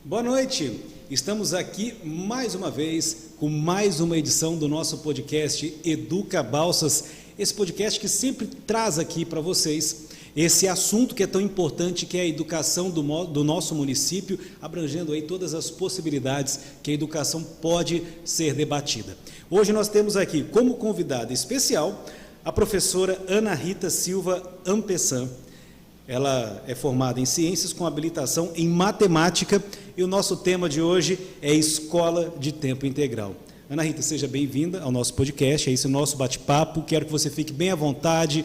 Boa noite, estamos aqui mais uma vez com mais uma edição do nosso podcast Educa Balsas, esse podcast que sempre traz aqui para vocês esse assunto que é tão importante, que é a educação do nosso município, abrangendo aí todas as possibilidades que a educação pode ser debatida. Hoje nós temos aqui como convidada especial a professora Ana Rita Silva Ampessan. Ela é formada em Ciências com habilitação em Matemática e o nosso tema de hoje é Escola de Tempo Integral. Ana Rita, seja bem-vinda ao nosso podcast, é esse o nosso bate-papo, quero que você fique bem à vontade.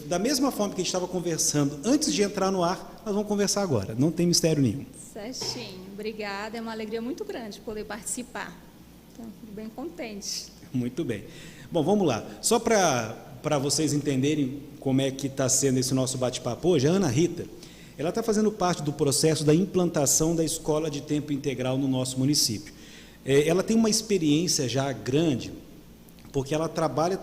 Da mesma forma que a gente estava conversando antes de entrar no ar, nós vamos conversar agora, não tem mistério nenhum. Certinho, obrigada, é uma alegria muito grande poder participar, então fico bem contente. Muito bem. Bom, vamos lá, só para vocês entenderem como é que está sendo esse nosso bate-papo hoje, a Ana Rita, ela está fazendo parte do processo da implantação da Escola de Tempo Integral no nosso município. Ela tem uma experiência já grande, porque ela trabalha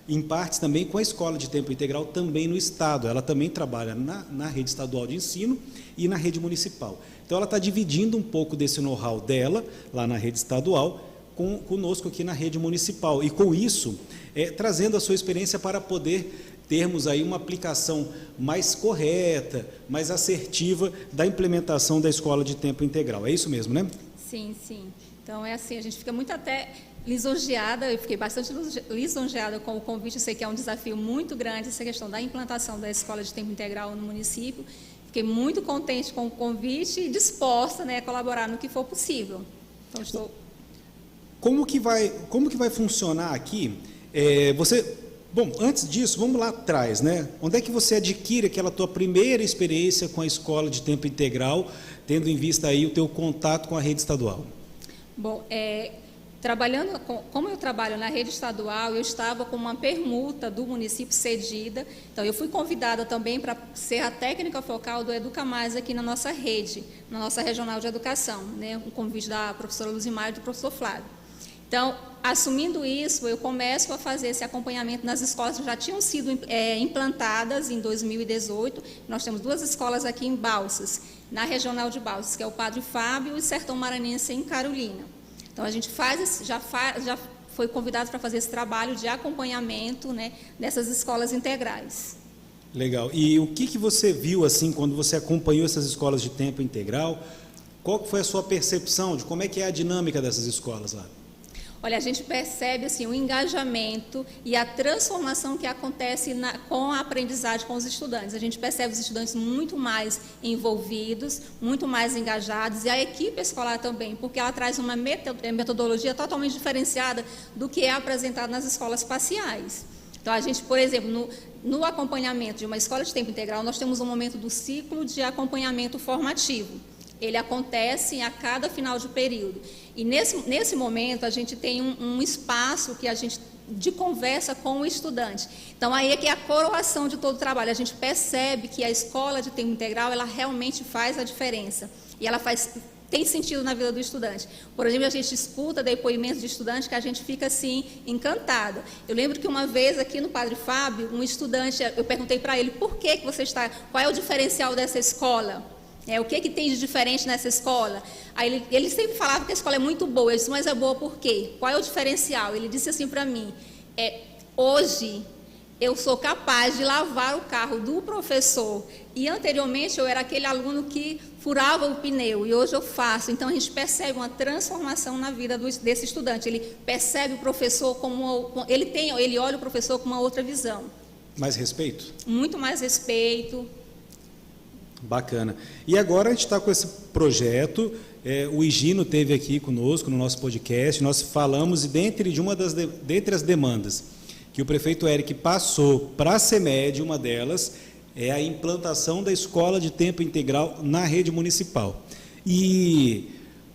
em partes também com a Escola de Tempo Integral também no Estado. Ela também trabalha na rede estadual de ensino e na rede municipal. Então, ela está dividindo um pouco desse know-how dela, lá na rede estadual, conosco aqui na rede municipal. E, com isso, trazendo a sua experiência para poder termos aí uma aplicação mais correta, mais assertiva da implementação da Escola de Tempo Integral. É isso mesmo, né? Sim, sim. Então, é assim, a gente fica muito até lisonjeada, eu fiquei bastante lisonjeada com o convite, eu sei que é um desafio muito grande essa questão da implantação da Escola de Tempo Integral no município. Fiquei muito contente com o convite e disposta, né, a colaborar no que for possível. Então, estou... Como que vai funcionar aqui? Bom, antes disso, vamos lá atrás, né? Onde é que você adquire aquela tua primeira experiência com a Escola de Tempo Integral, tendo em vista aí o teu contato com a rede estadual? Bom, como eu trabalho na rede estadual, eu estava com uma permuta do município cedida, então eu fui convidada também para ser a técnica focal do Educa Mais aqui na nossa rede, na nossa regional de educação, né? Um convite da professora Luzimar e do professor Flávio. Então, assumindo isso, eu começo a fazer esse acompanhamento nas escolas que já tinham sido implantadas em 2018. Nós temos 2 escolas aqui em Balsas, na regional de Balsas, que é o Padre Fábio e Sertão Maranhense em Carolina. Então, a gente já foi convidado para fazer esse trabalho de acompanhamento, né, dessas escolas integrais. Legal. E o que você viu, assim, quando você acompanhou essas escolas de tempo integral? Qual foi a sua percepção de como é que é a dinâmica dessas escolas lá? Olha, a gente percebe assim, o engajamento e a transformação que acontece com a aprendizagem com os estudantes. A gente percebe os estudantes muito mais envolvidos, muito mais engajados, e a equipe escolar também, porque ela traz uma metodologia totalmente diferenciada do que é apresentado nas escolas parciais. Então, a gente, por exemplo, no acompanhamento de uma escola de tempo integral, nós temos um momento do ciclo de acompanhamento formativo. Ele acontece a cada final de período. E nesse momento a gente tem um espaço que de conversa com o estudante. Então aí é que é a coroação de todo o trabalho. A gente percebe que a escola de tempo integral, ela realmente faz a diferença. E ela tem sentido na vida do estudante. Por exemplo, a gente escuta depoimentos de estudantes que a gente fica assim, encantada. Eu lembro que uma vez aqui no Padre Fábio, um estudante, eu perguntei para ele, por que você está, qual é o diferencial dessa escola? O que tem de diferente nessa escola? Aí ele sempre falava que a escola é muito boa. Eu disse, mas é boa por quê? Qual é o diferencial? Ele disse assim para mim, hoje eu sou capaz de lavar o carro do professor e anteriormente eu era aquele aluno que furava o pneu e hoje eu faço. Então a gente percebe uma transformação na vida desse estudante. Ele percebe o professor ele olha o professor com uma outra visão. Mais respeito? Muito mais respeito. Bacana. E agora a gente está com esse projeto, o Higino esteve aqui conosco no nosso podcast, nós falamos, e dentre as demandas que o prefeito Eric passou para a CEMED, uma delas é a implantação da Escola de Tempo Integral na rede municipal. E,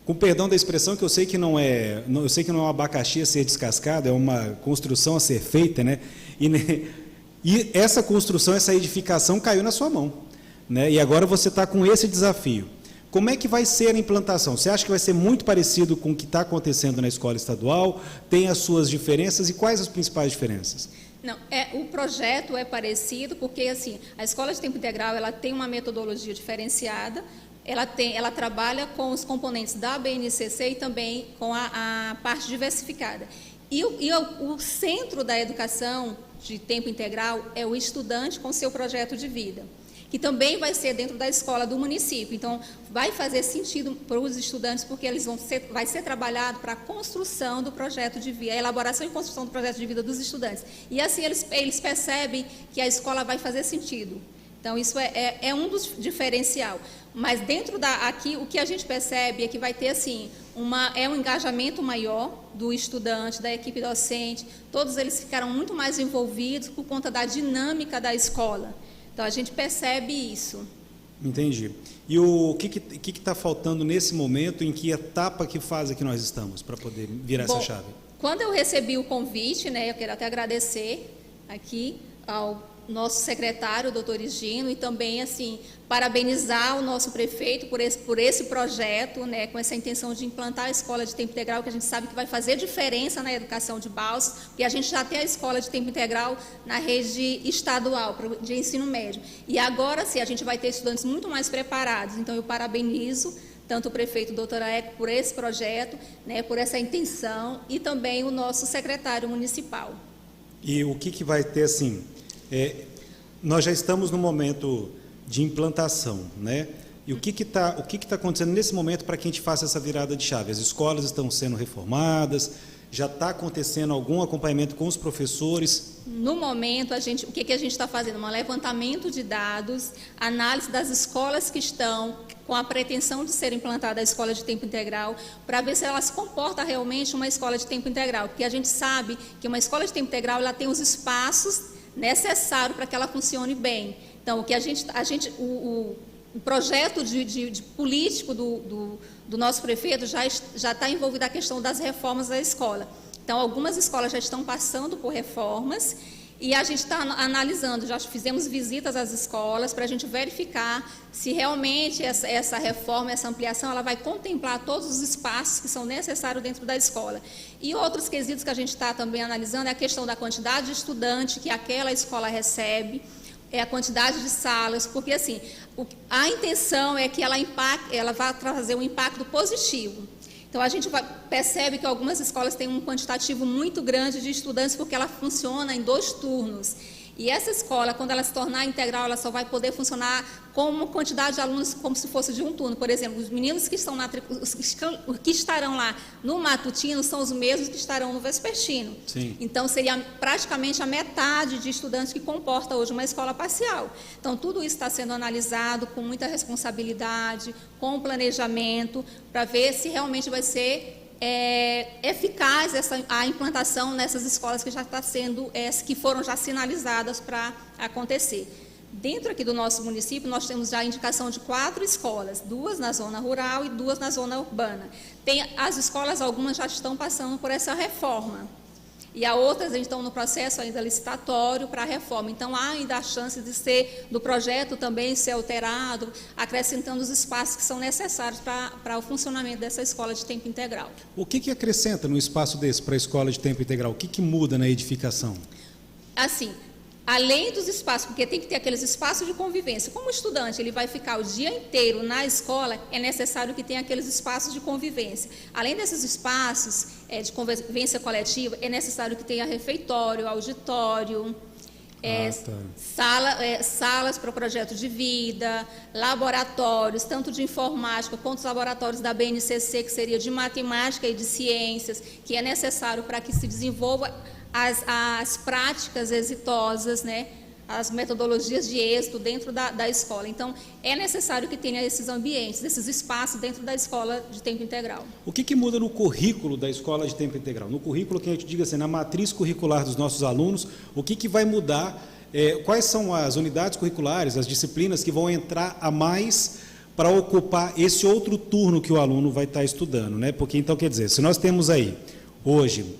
com perdão da expressão, que eu sei que não é um abacaxi a ser descascado, é uma construção a ser feita, né? E essa construção, essa edificação caiu na sua mão. Né? E agora você está com esse desafio. Como é que vai ser a implantação? Você acha que vai ser muito parecido com o que está acontecendo na escola estadual? Tem as suas diferenças e quais as principais diferenças? Não, o projeto é parecido porque assim, a escola de tempo integral ela tem uma metodologia diferenciada, ela trabalha com os componentes da BNCC e também com a parte diversificada. E o centro da educação de tempo integral é o estudante com seu projeto de vida, que também vai ser dentro da escola do município. Então, vai fazer sentido para os estudantes, porque vai ser trabalhado para a construção do projeto de vida, a elaboração e construção do projeto de vida dos estudantes. E assim eles percebem que a escola vai fazer sentido. Então, isso é um dos diferenciais. Mas dentro aqui, o que a gente percebe é que vai ter, assim, um engajamento maior do estudante, da equipe docente. Todos eles ficaram muito mais envolvidos por conta da dinâmica da escola. Então, a gente percebe isso. Entendi. E o que está faltando nesse momento, em que etapa, que fase que nós estamos, para poder virar essa chave? Quando eu recebi o convite, né, eu quero até agradecer aqui ao nosso secretário, o doutor Higino, e também, assim, parabenizar o nosso prefeito por esse projeto, né, com essa intenção de implantar a escola de tempo integral, que a gente sabe que vai fazer diferença na educação de Balsas, porque a gente já tem a escola de tempo integral na rede estadual, de ensino médio. E agora, sim, a gente vai ter estudantes muito mais preparados. Então, eu parabenizo tanto o prefeito, doutora Eco, por esse projeto, né, por essa intenção, e também o nosso secretário municipal. E o que vai ter, assim... nós já estamos no momento de implantação, né? E o que está acontecendo nesse momento para que a gente faça essa virada de chave? As escolas estão sendo reformadas, já está acontecendo algum acompanhamento com os professores? No momento, o que a gente está fazendo? Um levantamento de dados, análise das escolas que estão com a pretensão de ser implantada a escola de tempo integral, para ver se ela se comporta realmente uma escola de tempo integral, porque a gente sabe que uma escola de tempo integral ela tem os espaços necessário para que ela funcione bem. Então, o projeto de político do nosso prefeito já está envolvido a questão das reformas da escola. Então, algumas escolas já estão passando por reformas e a gente está analisando, já fizemos visitas às escolas para a gente verificar se realmente essa reforma, essa ampliação, ela vai contemplar todos os espaços que são necessários dentro da escola. E outros quesitos que a gente está também analisando é a questão da quantidade de estudante que aquela escola recebe, a quantidade de salas, porque assim, a intenção é que ela vá trazer um impacto positivo. Então, a gente percebe que algumas escolas têm um quantitativo muito grande de estudantes porque ela funciona em 2 turnos. E essa escola, quando ela se tornar integral, ela só vai poder funcionar com uma quantidade de alunos como se fosse de um turno. Por exemplo, os meninos que estarão lá no matutino são os mesmos que estarão no vespertino. Sim. Então, seria praticamente a metade de estudantes que comporta hoje uma escola parcial. Então, tudo isso está sendo analisado com muita responsabilidade, com planejamento, para ver se realmente vai ser eficaz a implantação nessas escolas que já está sendo, que foram já sinalizadas para acontecer. Dentro aqui do nosso município, nós temos já a indicação de 4 escolas, 2 na zona rural e 2 na zona urbana. As escolas, algumas já estão passando por essa reforma. E as outras estão no processo ainda licitatório para a reforma. Então, há ainda a chance do projeto também ser alterado, acrescentando os espaços que são necessários para o funcionamento dessa escola de tempo integral. O que acrescenta no espaço desse para a escola de tempo integral? O que muda na edificação? Assim, além dos espaços, porque tem que ter aqueles espaços de convivência. Como o estudante ele vai ficar o dia inteiro na escola, é necessário que tenha aqueles espaços de convivência. Além desses espaços de convivência coletiva, é necessário que tenha refeitório, auditório, salas para o projeto de vida, laboratórios, tanto de informática quanto os laboratórios da BNCC, que seria de matemática e de ciências, que é necessário para que se desenvolva as práticas exitosas, né? As metodologias de êxito dentro da escola. Então, é necessário que tenha esses ambientes, esses espaços dentro da escola de tempo integral. O que muda no currículo da escola de tempo integral? No currículo, que a gente diga assim, na matriz curricular dos nossos alunos, o que vai mudar? Quais são as unidades curriculares, as disciplinas que vão entrar a mais para ocupar esse outro turno que o aluno vai estar estudando, né? Porque, então, quer dizer, se nós temos aí, hoje,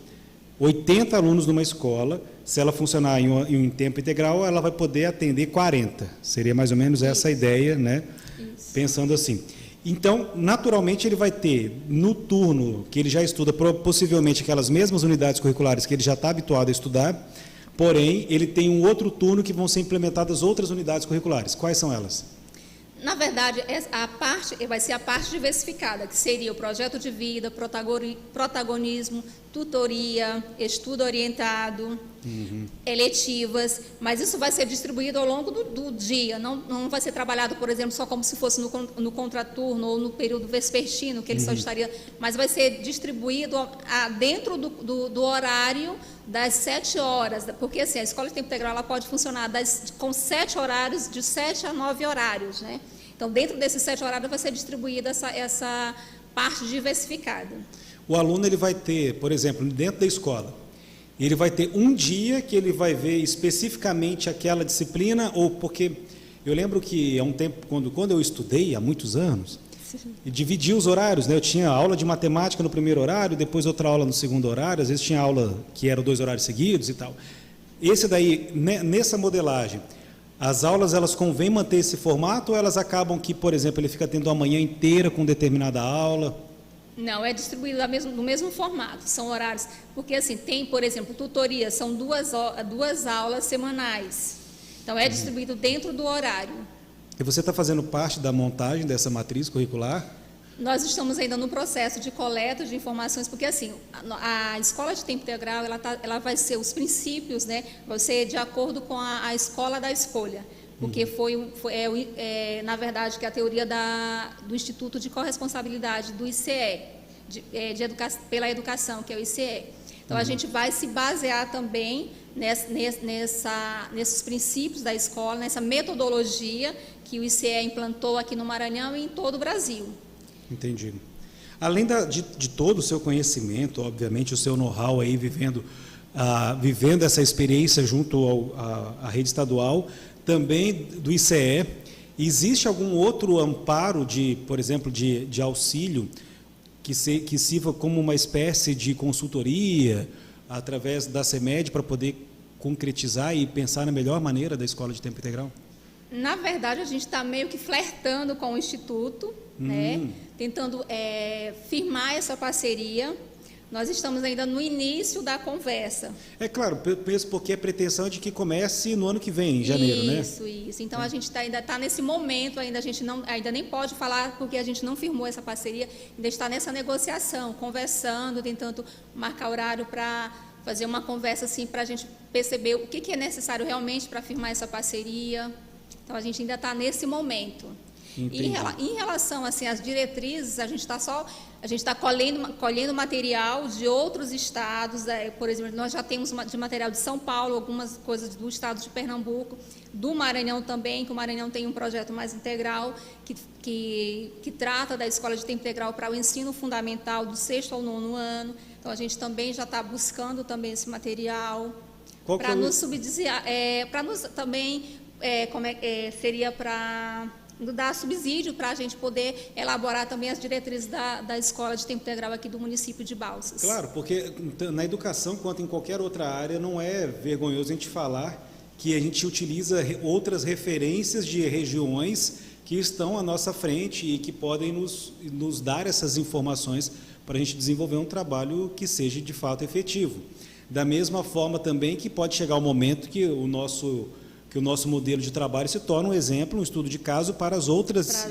80 alunos numa escola, se ela funcionar em tempo integral, ela vai poder atender 40. Seria mais ou menos essa a ideia, né? Isso. Pensando assim. Então, naturalmente, ele vai ter, no turno que ele já estuda, possivelmente aquelas mesmas unidades curriculares que ele já está habituado a estudar, porém, ele tem um outro turno que vão ser implementadas outras unidades curriculares. Quais são elas? Na verdade, vai ser a parte diversificada, que seria o projeto de vida, protagonismo, tutoria, estudo orientado, eletivas, mas isso vai ser distribuído ao longo do dia, não vai ser trabalhado, por exemplo, só como se fosse no contraturno ou no período vespertino, que ele só estaria, mas vai ser distribuído dentro do horário das 7 horas, porque assim, a escola de tempo integral ela pode funcionar com 7 horários, de 7 a 9 horários, né? Então, dentro desses 7 horários vai ser distribuída essa parte diversificada. O aluno ele vai ter, por exemplo, dentro da escola, ele vai ter um dia que ele vai ver especificamente aquela disciplina, ou porque eu lembro que há um tempo, quando eu estudei, há muitos anos, e dividia os horários, né? Eu tinha aula de matemática no primeiro horário, depois outra aula no segundo horário, às vezes tinha aula que eram 2 horários seguidos e tal. Esse daí, nessa modelagem, as aulas elas convém manter esse formato ou elas acabam que, por exemplo, ele fica tendo a manhã inteira com determinada aula? Não, é distribuído no mesmo formato, são horários, porque assim, tem, por exemplo, tutoria, são 2 aulas semanais, então é distribuído dentro do horário. E você está fazendo parte da montagem dessa matriz curricular? Nós estamos ainda no processo de coleta de informações, porque assim, a escola de tempo integral, ela vai ser os princípios, né, vai ser de acordo com a escola da escolha, porque na verdade, que é a teoria do Instituto de Corresponsabilidade do ICE, pela educação, que é o ICE. Então, a gente vai se basear também nesses princípios da escola, nessa metodologia que o ICE implantou aqui no Maranhão e em todo o Brasil. Entendi. Além de todo o seu conhecimento, obviamente, o seu know-how aí vivendo essa experiência junto à rede estadual, também do ICE, existe algum outro amparo, por exemplo, de auxílio que sirva como uma espécie de consultoria através da CEMED para poder concretizar e pensar na melhor maneira da escola de tempo integral? Na verdade, a gente está meio que flertando com o Instituto, né? Tentando firmar essa parceria. Nós estamos ainda no início da conversa. É claro, penso porque a pretensão é de que comece no ano que vem, em janeiro, né? Isso. Então, a gente ainda está nesse momento, a gente ainda nem pode falar, porque a gente não firmou essa parceria, ainda está nessa negociação, conversando, tentando marcar horário para fazer uma conversa assim, para a gente perceber o que é necessário realmente para firmar essa parceria. Então, a gente ainda está nesse momento. Entendi. Em relação assim, às diretrizes, a gente está colhendo material de outros estados, por exemplo, nós já temos de material de São Paulo, algumas coisas do estado de Pernambuco, do Maranhão também, que o Maranhão tem um projeto mais integral, que trata da escola de tempo integral para o ensino fundamental do 6º ao 9º ano. Então, a gente também já está buscando também esse material para nos subsidiar, para nos também, seria para dar subsídio para a gente poder elaborar também as diretrizes da escola de tempo integral aqui do município de Balsas. Claro, porque na educação, quanto em qualquer outra área, não é vergonhoso a gente falar que a gente utiliza outras referências de regiões que estão à nossa frente e que podem nos dar essas informações para a gente desenvolver um trabalho que seja de fato efetivo. Da mesma forma também que pode chegar o momento que o nosso modelo de trabalho se torna um exemplo, um estudo de caso para as outras,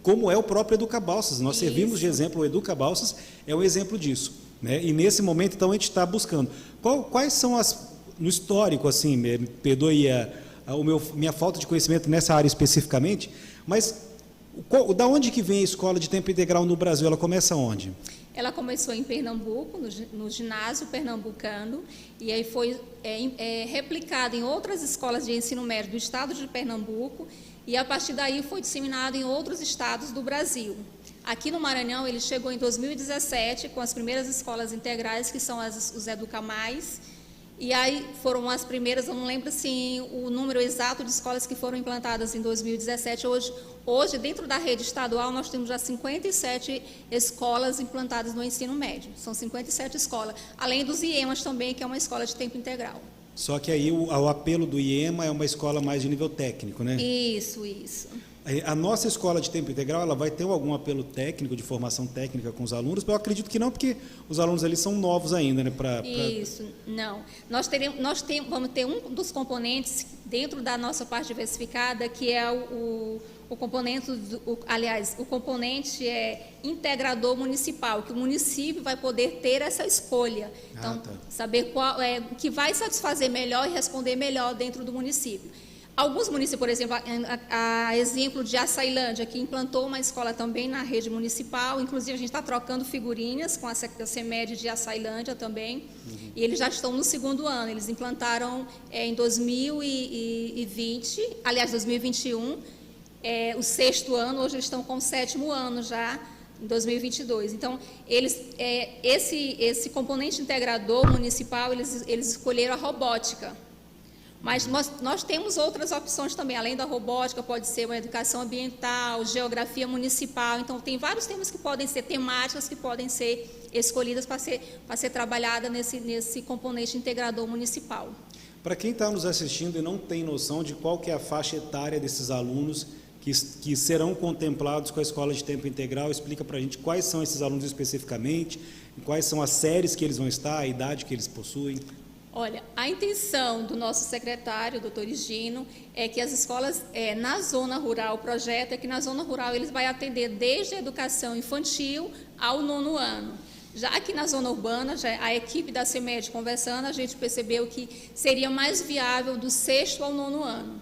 como é o próprio Educa Balsas. Nós servimos de exemplo, o Educa Balsas é um exemplo disso, né? E nesse momento, então, a gente está buscando. Quais são no histórico, assim, me perdoe minha falta de conhecimento nessa área especificamente, mas da onde que vem a escola de tempo integral no Brasil? Ela começa onde? Ela começou em Pernambuco, no ginásio pernambucano, e aí foi replicada em outras escolas de ensino médio do estado de Pernambuco, e a partir daí foi disseminado em outros estados do Brasil. Aqui no Maranhão, ele chegou em 2017 com as primeiras escolas integrais, que são os Educa Mais, e aí foram as primeiras, eu não lembro assim, o número exato de escolas que foram implantadas em 2017. Hoje, dentro da rede estadual, nós temos já 57 escolas implantadas no ensino médio. São 57 escolas, além dos IEMAs também, que é uma escola de tempo integral. Só que aí o apelo do IEMA é uma escola mais de nível técnico, né? Isso. A nossa escola de tempo integral, ela vai ter algum apelo técnico, de formação técnica com os alunos? Eu acredito que não, porque os alunos ali são novos ainda, né? Isso, não. Vamos ter um dos componentes dentro da nossa parte diversificada, que é o o componente, o componente é integrador municipal, que o município vai poder ter essa escolha. Então, saber qual é que vai satisfazer melhor e responder melhor dentro do município. Alguns municípios, por exemplo, a exemplo de Açailândia, que implantou uma escola também na rede municipal, inclusive a gente está trocando figurinhas com a CEMED de Açailândia também, e eles já estão no 2º ano, eles implantaram em 2020, aliás, 2021, o 6º ano, hoje eles estão com o 7º ano já, em 2022. Então, esse componente integrador municipal, eles escolheram a robótica. Mas nós temos outras opções também, além da robótica, pode ser uma educação ambiental, geografia municipal, então tem vários temas que podem ser temáticas, que podem ser escolhidas para ser trabalhada nesse componente integrador municipal. Para quem está nos assistindo e não tem noção de qual que é a faixa etária desses alunos que serão contemplados com a escola de tempo integral, explica para a gente quais são esses alunos especificamente, quais são as séries que eles vão estar, a idade que eles possuem. Olha, a intenção do nosso secretário, doutor Higino, é que as escolas na zona rural, o projeto é que na zona rural eles vão atender desde a educação infantil ao 9º ano. Já que na zona urbana, a equipe da CEMED conversando, a gente percebeu que seria mais viável do 6º ao 9º ano.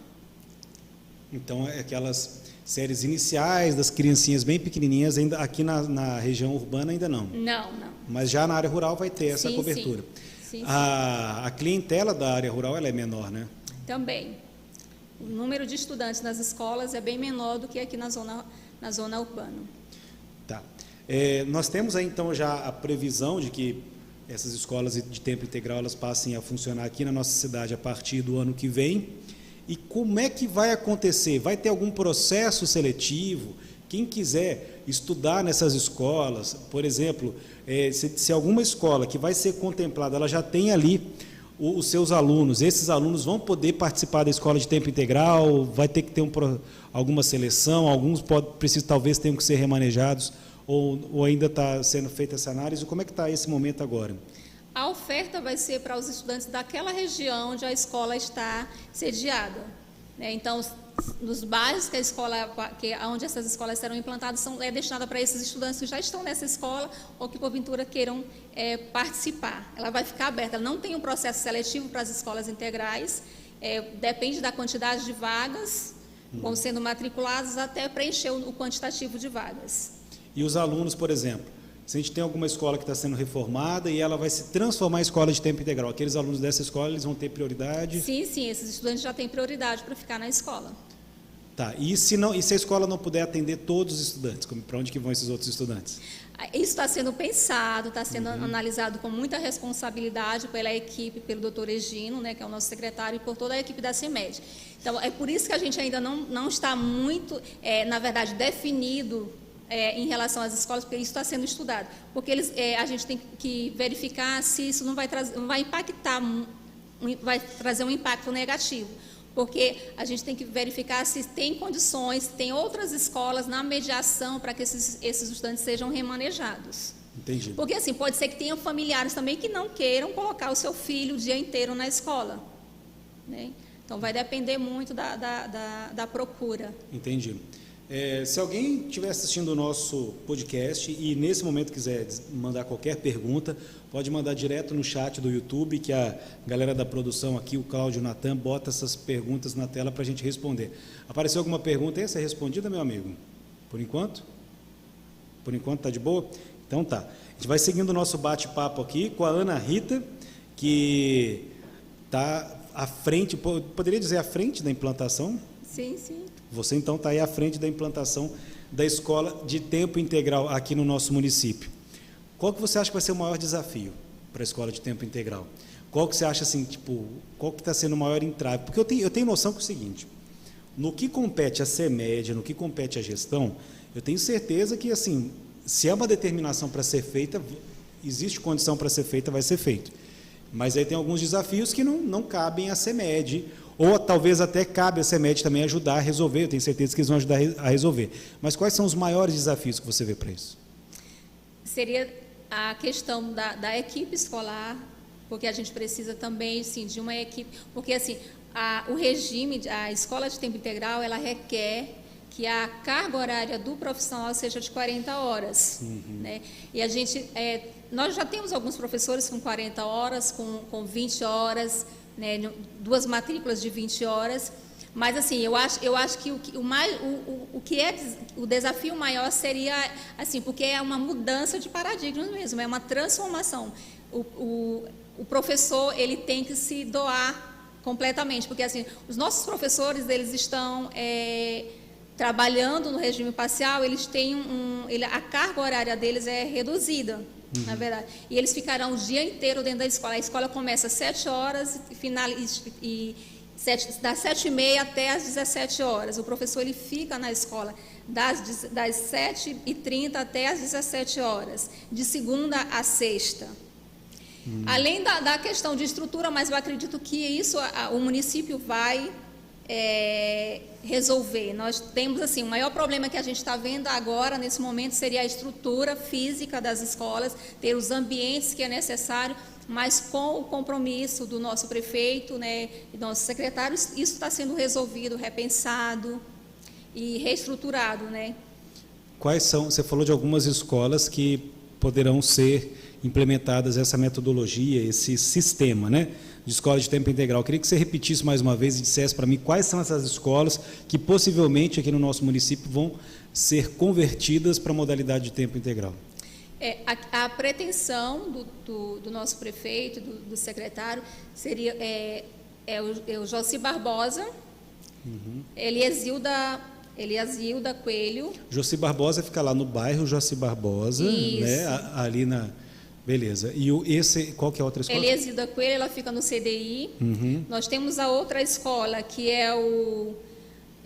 Então, aquelas séries iniciais das criancinhas bem pequenininhas, ainda aqui na região urbana ainda não? Não. Mas já na área rural vai ter essa cobertura. Sim. A clientela da área rural ela é menor, né? Também. O número de estudantes nas escolas é bem menor do que aqui na zona urbana. Tá. Nós temos aí, então, já a previsão de que essas escolas de tempo integral elas passem a funcionar aqui na nossa cidade a partir do ano que vem. E como é que vai acontecer? Vai ter algum processo seletivo? Quem quiser estudar nessas escolas, por exemplo, se alguma escola que vai ser contemplada, ela já tem ali os seus alunos, esses alunos vão poder participar da escola de tempo integral, vai ter que ter alguma seleção, alguns talvez tenham que ser remanejados, ou ainda está sendo feita essa análise? Como é que está esse momento agora? A oferta vai ser para os estudantes daquela região onde a escola está sediada, né? Então, nos bairros onde essas escolas serão implantadas é destinada para esses estudantes que já estão nessa escola ou que porventura queiram participar. Ela vai ficar aberta, ela não tem um processo seletivo para as escolas integrais, depende da quantidade de vagas, vão sendo matriculados até preencher o quantitativo de vagas. E os alunos, por exemplo, se a gente tem alguma escola que está sendo reformada e ela vai se transformar em escola de tempo integral, aqueles alunos dessa escola, eles vão ter prioridade? Sim, esses estudantes já têm prioridade para ficar na escola. Tá, e se a escola não puder atender todos os estudantes, para onde que vão esses outros estudantes? Isso está sendo pensado, está sendo analisado com muita responsabilidade pela equipe, pelo doutor Higino, né, que é o nosso secretário, e por toda a equipe da CEMED. Então, é por isso que a gente ainda não está muito, na verdade, definido em relação às escolas, porque isso está sendo estudado. Porque a gente tem que verificar se isso não vai impactar, vai trazer um impacto negativo. Porque a gente tem que verificar se tem condições, se tem outras escolas na mediação para que esses estudantes sejam remanejados. Entendi. Porque, assim, pode ser que tenham familiares também que não queiram colocar o seu filho o dia inteiro na escola, né? Então, vai depender muito da procura. Entendi. Se alguém estiver assistindo o nosso podcast e nesse momento quiser mandar qualquer pergunta, pode mandar direto no chat do YouTube, que a galera da produção aqui, o Cláudio e o Natan, bota essas perguntas na tela para a gente responder. Apareceu alguma pergunta aí? Essa é respondida, meu amigo? Por enquanto? Por enquanto está de boa? Então tá. A gente vai seguindo o nosso bate-papo aqui com a Ana Rita, que está à frente, poderia dizer à frente da implantação? Sim. Você, então, está aí à frente da implantação da escola de tempo integral aqui no nosso município. Qual que você acha que vai ser o maior desafio para a escola de tempo integral? Qual que você acha, assim, qual que está sendo o maior entrave? Porque eu tenho noção que é o seguinte, no que compete a CEMED, no que compete a gestão, eu tenho certeza que, assim, se é uma determinação para ser feita, existe condição para ser feita, vai ser feito. Mas aí tem alguns desafios que não cabem à CEMED, ou talvez até cabe à CEMED também ajudar a resolver, eu tenho certeza que eles vão ajudar a resolver. Mas quais são os maiores desafios que você vê para isso? Seria a questão da equipe escolar, porque a gente precisa também, sim, de uma equipe, porque assim, o regime, a escola de tempo integral, ela requer que a carga horária do profissional seja de 40 horas. Né? E a gente, nós já temos alguns professores com 40 horas, com 20 horas, né? 2 matrículas de 20 horas, mas assim, eu acho que o desafio maior seria, assim, porque é uma mudança de paradigma mesmo, é uma transformação. O professor, ele tem que se doar completamente, porque assim, os nossos professores, eles estão trabalhando no regime parcial, eles têm a carga horária deles é reduzida, na verdade, e eles ficarão o dia inteiro dentro da escola. A escola começa às 7 horas das 7h30 até às 17 horas. O professor, ele fica na escola das 7h30 até às 17 horas, de segunda a sexta. Além da questão de estrutura, mas eu acredito que isso o município vai resolver. Nós temos, assim, o maior problema que a gente está vendo agora, nesse momento, seria a estrutura física das escolas, ter os ambientes que é necessário, mas com o compromisso do nosso prefeito, né, e nossos secretários, isso está sendo resolvido, repensado e reestruturado, né? Quais são, você falou de algumas escolas que poderão ser implementadas essa metodologia, esse sistema, né, de escola de tempo integral. Eu queria que você repetisse mais uma vez e dissesse para mim quais são essas escolas que possivelmente aqui no nosso município vão ser convertidas para a modalidade de tempo integral. A pretensão do nosso prefeito, do secretário, seria o Joci Barbosa, Eliasilda Coelho. Joci Barbosa fica lá no bairro Joci Barbosa, né, ali na... Beleza. E qual que é a outra escola? Eliasilda Coelho, ela fica no CDI. Nós temos a outra escola, que é o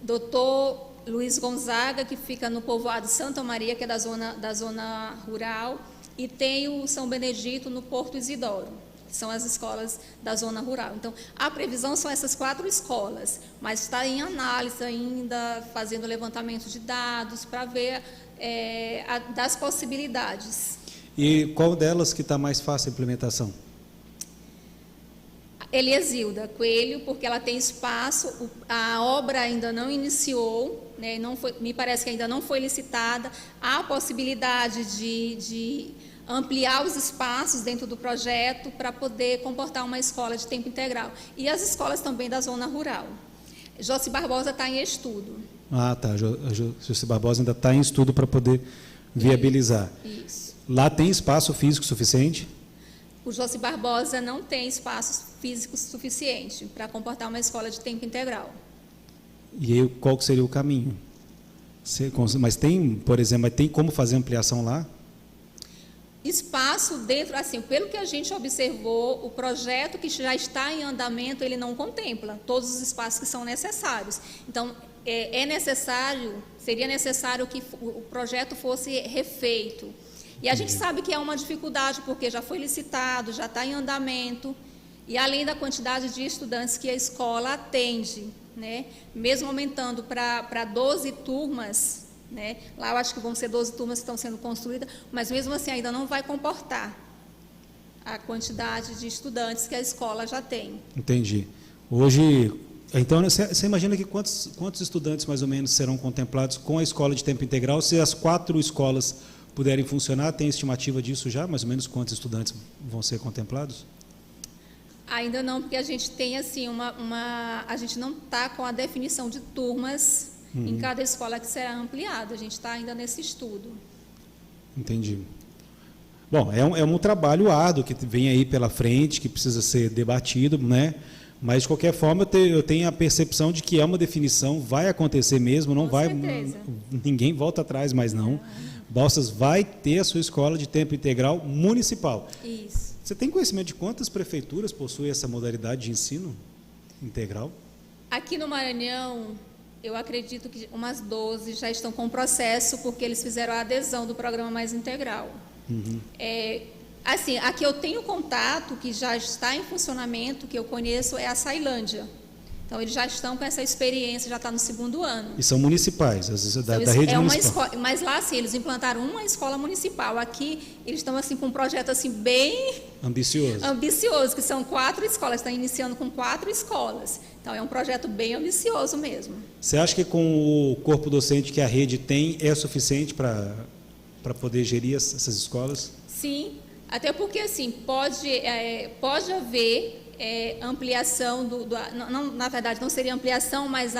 Dr. Luiz Gonzaga, que fica no povoado Santa Maria, que é da zona rural, e tem o São Benedito no Porto Isidoro, que são as escolas da zona rural. Então, a previsão são essas 4 escolas, mas está em análise ainda, fazendo levantamento de dados para ver das possibilidades. E qual delas que está mais fácil a implementação? Eliasilda Coelho, porque ela tem espaço, a obra ainda não iniciou, né, me parece que ainda não foi licitada, há a possibilidade de ampliar os espaços dentro do projeto para poder comportar uma escola de tempo integral. E as escolas também da zona rural. Joci Barbosa está em estudo. Ah, tá. Joci Barbosa ainda está em estudo para poder viabilizar. Isso. Lá tem espaço físico suficiente? O Joci Barbosa não tem espaço físico suficiente para comportar uma escola de tempo integral. E aí, qual seria o caminho? Mas tem, por exemplo, tem como fazer ampliação lá? Espaço dentro, assim, pelo que a gente observou, o projeto que já está em andamento, ele não contempla todos os espaços que são necessários. Então, seria necessário que o projeto fosse refeito. E a gente sabe que é uma dificuldade, porque já foi licitado, já está em andamento, e além da quantidade de estudantes que a escola atende, né, mesmo aumentando para 12 turmas, né, lá eu acho que vão ser 12 turmas que estão sendo construídas, mas mesmo assim ainda não vai comportar a quantidade de estudantes que a escola já tem. Entendi. Hoje, então, você imagina que quantos estudantes mais ou menos serão contemplados com a escola de tempo integral, se as 4 escolas puderem funcionar? Tem estimativa disso já? Mais ou menos quantos estudantes vão ser contemplados? Ainda não, porque a gente tem assim a gente não está com a definição de turmas em cada escola que será ampliada. A gente está ainda nesse estudo. Entendi. Bom, é um trabalho árduo que vem aí pela frente, que precisa ser debatido, né? Mas, de qualquer forma, eu tenho a percepção de que é uma definição, vai acontecer mesmo, não vai, ninguém volta atrás mais não. Balsas vai ter a sua escola de tempo integral municipal. Isso. Você tem conhecimento de quantas prefeituras possuem essa modalidade de ensino integral? Aqui no Maranhão, eu acredito que umas 12 já estão com o processo, porque eles fizeram a adesão do programa Mais Integral. Assim, aqui eu tenho contato, que já está em funcionamento, que eu conheço, é a Sailândia. Então, eles já estão com essa experiência, já está no 2º ano. E são municipais, às vezes da rede municipal. Mas lá, assim, eles implantaram uma escola municipal. Aqui, eles estão assim, com um projeto assim, bem Ambicioso. Ambicioso, que são 4 escolas, estão iniciando com 4 escolas. Então, é um projeto bem ambicioso mesmo. Você acha que com o corpo docente que a rede tem é suficiente para poder gerir essas escolas? Sim, até porque assim, pode haver ampliação não, na verdade não seria ampliação, mas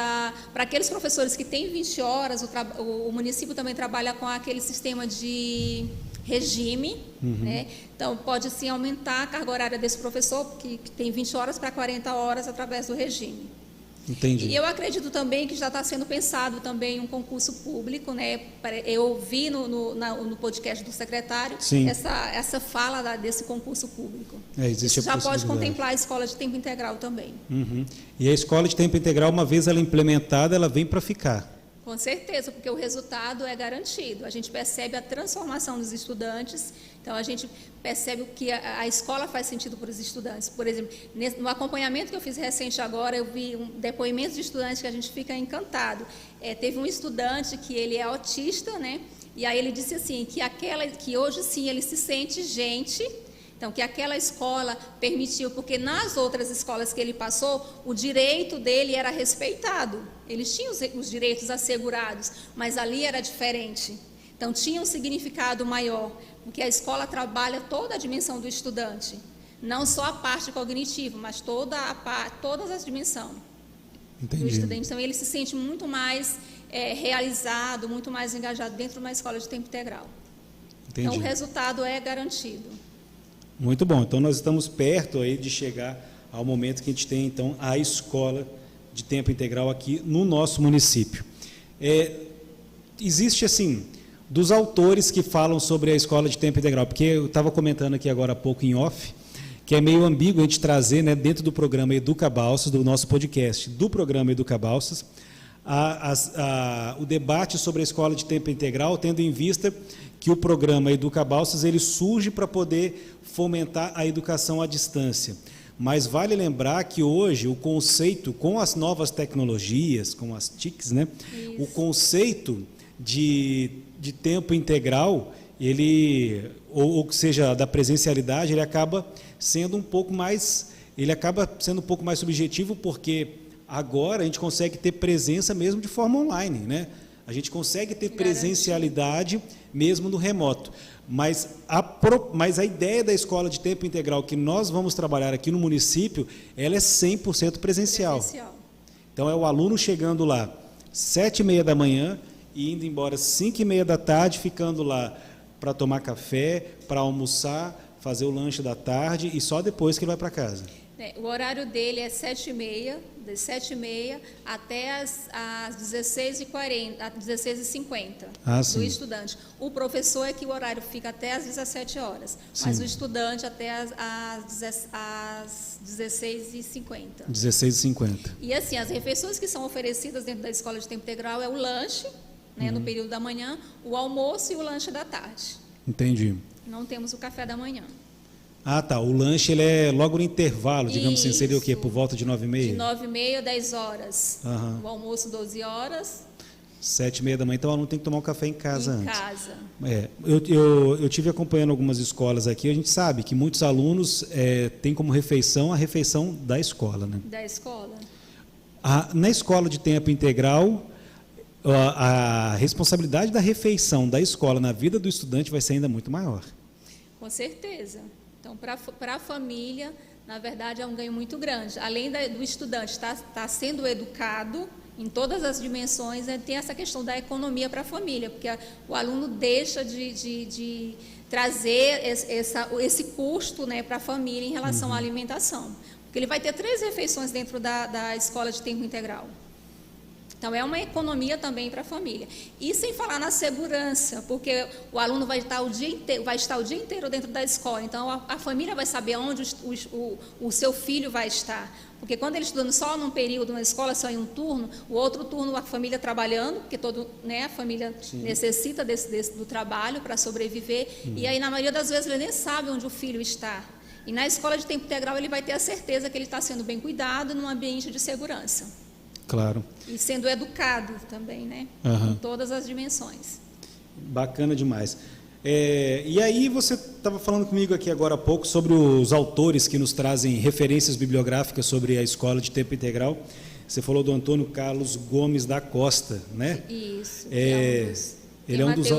para aqueles professores que têm 20 horas, o município também trabalha com aquele sistema de regime, né? Então pode sim aumentar a carga horária desse professor que tem 20 horas para 40 horas através do regime. Entendi. E eu acredito também que já está sendo pensado também um concurso público, né? Eu ouvi no podcast do secretário essa fala desse concurso público. Existe Isso já pode contemplar a escola de tempo integral também. E a escola de tempo integral, uma vez ela implementada, ela vem para ficar. Com certeza, porque o resultado é garantido. A gente percebe a transformação dos estudantes, então a gente percebe que a escola faz sentido para os estudantes. Por exemplo, no acompanhamento que eu fiz recente agora, eu vi um depoimento de estudantes que a gente fica encantado. Teve um estudante que ele é autista, né? E aí ele disse assim, que hoje sim ele se sente gente. Então, que aquela escola permitiu, porque nas outras escolas que ele passou, o direito dele era respeitado. Eles tinham os direitos assegurados, mas ali era diferente. Então, tinha um significado maior, porque a escola trabalha toda a dimensão do estudante. Não só a parte cognitiva, mas todas as dimensões do estudante. Então, ele se sente muito mais realizado, muito mais engajado dentro de uma escola de tempo integral. Entendi. Então, o resultado é garantido. Muito bom. Então, nós estamos perto aí de chegar ao momento que a gente tem, então, a escola de tempo integral aqui no nosso município. Existe, assim, dos autores que falam sobre a escola de tempo integral, porque eu estava comentando aqui agora há pouco em off, que é meio ambíguo a gente trazer, né, dentro do programa Educa Balsas, do nosso podcast, do programa Educa Balsas, o debate sobre a escola de tempo integral, tendo em vista que o programa Educa Balsas ele surge para poder fomentar a educação à distância. Mas vale lembrar que hoje o conceito, com as novas tecnologias, com as TICs, né, o conceito de tempo integral, ou seja, da presencialidade, ele acaba sendo um pouco mais subjetivo, porque agora a gente consegue ter presença mesmo de forma online, né? A gente consegue ter presencialidade mesmo no remoto. Mas a ideia da escola de tempo integral que nós vamos trabalhar aqui no município, ela é 100% presencial. Então, é o aluno chegando lá 7h30 da manhã e indo embora 5h30 da tarde, ficando lá para tomar café, para almoçar, fazer o lanche da tarde e só depois que ele vai para casa. O horário dele é 7h30, de 7h30 até as 16h50 do estudante. O professor é que o horário fica até às 17 horas, mas o estudante até às 16h50. 16h50. E assim, as refeições que são oferecidas dentro da escola de tempo integral é o lanche, né, no período da manhã, o almoço e o lanche da tarde. Entendi. Não temos o café da manhã. Ah, tá. O lanche ele é logo no intervalo, digamos assim, seria o quê? Por volta de 9h30? De 9h30 a 10 horas. O almoço, 12 horas. 7h30 da manhã, então o aluno tem que tomar um café em casa antes. Em casa. Eu tive acompanhando algumas escolas aqui, a gente sabe que muitos alunos têm como refeição a refeição da escola, né? Da escola. Na escola de tempo integral, a responsabilidade da refeição da escola na vida do estudante vai ser ainda muito maior. Com certeza. Então, para a família, na verdade, é um ganho muito grande. Além do estudante estar sendo educado em todas as dimensões, tem essa questão da economia para a família, porque o aluno deixa de trazer esse custo, né, para a família em relação à alimentação. Porque ele vai ter 3 refeições dentro da escola de tempo integral. Então, é uma economia também para a família. E sem falar na segurança, porque o aluno vai estar o dia inteiro dentro da escola. Então, a família vai saber onde o seu filho vai estar. Porque quando ele estudando só num período, na escola, só em um turno, o outro turno a família trabalhando, porque a família necessita do trabalho para sobreviver. E aí, na maioria das vezes, ele nem sabe onde o filho está. E na escola de tempo integral, ele vai ter a certeza que ele está sendo bem cuidado num ambiente de segurança. Claro. E sendo educado também, né? Em todas as dimensões. Bacana demais. E aí você estava falando comigo aqui agora há pouco sobre os autores que nos trazem referências bibliográficas sobre a escola de tempo integral. Você falou do Antônio Carlos Gomes da Costa, né? Isso. Ele é um dos...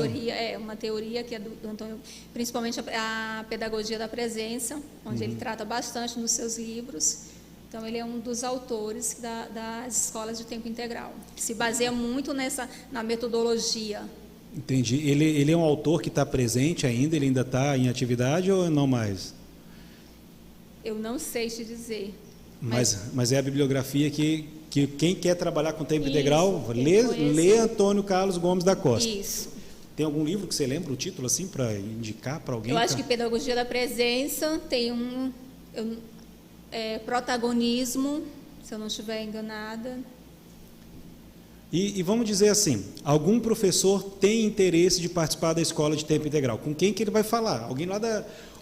uma teoria que é do Antônio, principalmente a pedagogia da presença, onde ele trata bastante nos seus livros. Então, ele é um dos autores das escolas de tempo integral, que se baseia muito na metodologia. Entendi. Ele é um autor que está presente ainda? Ele ainda está em atividade ou não mais? Eu não sei te dizer. Mas é a bibliografia que quem quer trabalhar com tempo integral, lê lê Antônio Carlos Gomes da Costa. Isso. Tem algum livro que você lembra o título assim para indicar para alguém? Eu acho que Pedagogia da Presença tem Protagonismo, se eu não estiver enganada. E vamos dizer assim, algum professor tem interesse de participar da escola de tempo integral. Com quem que ele vai falar? Alguém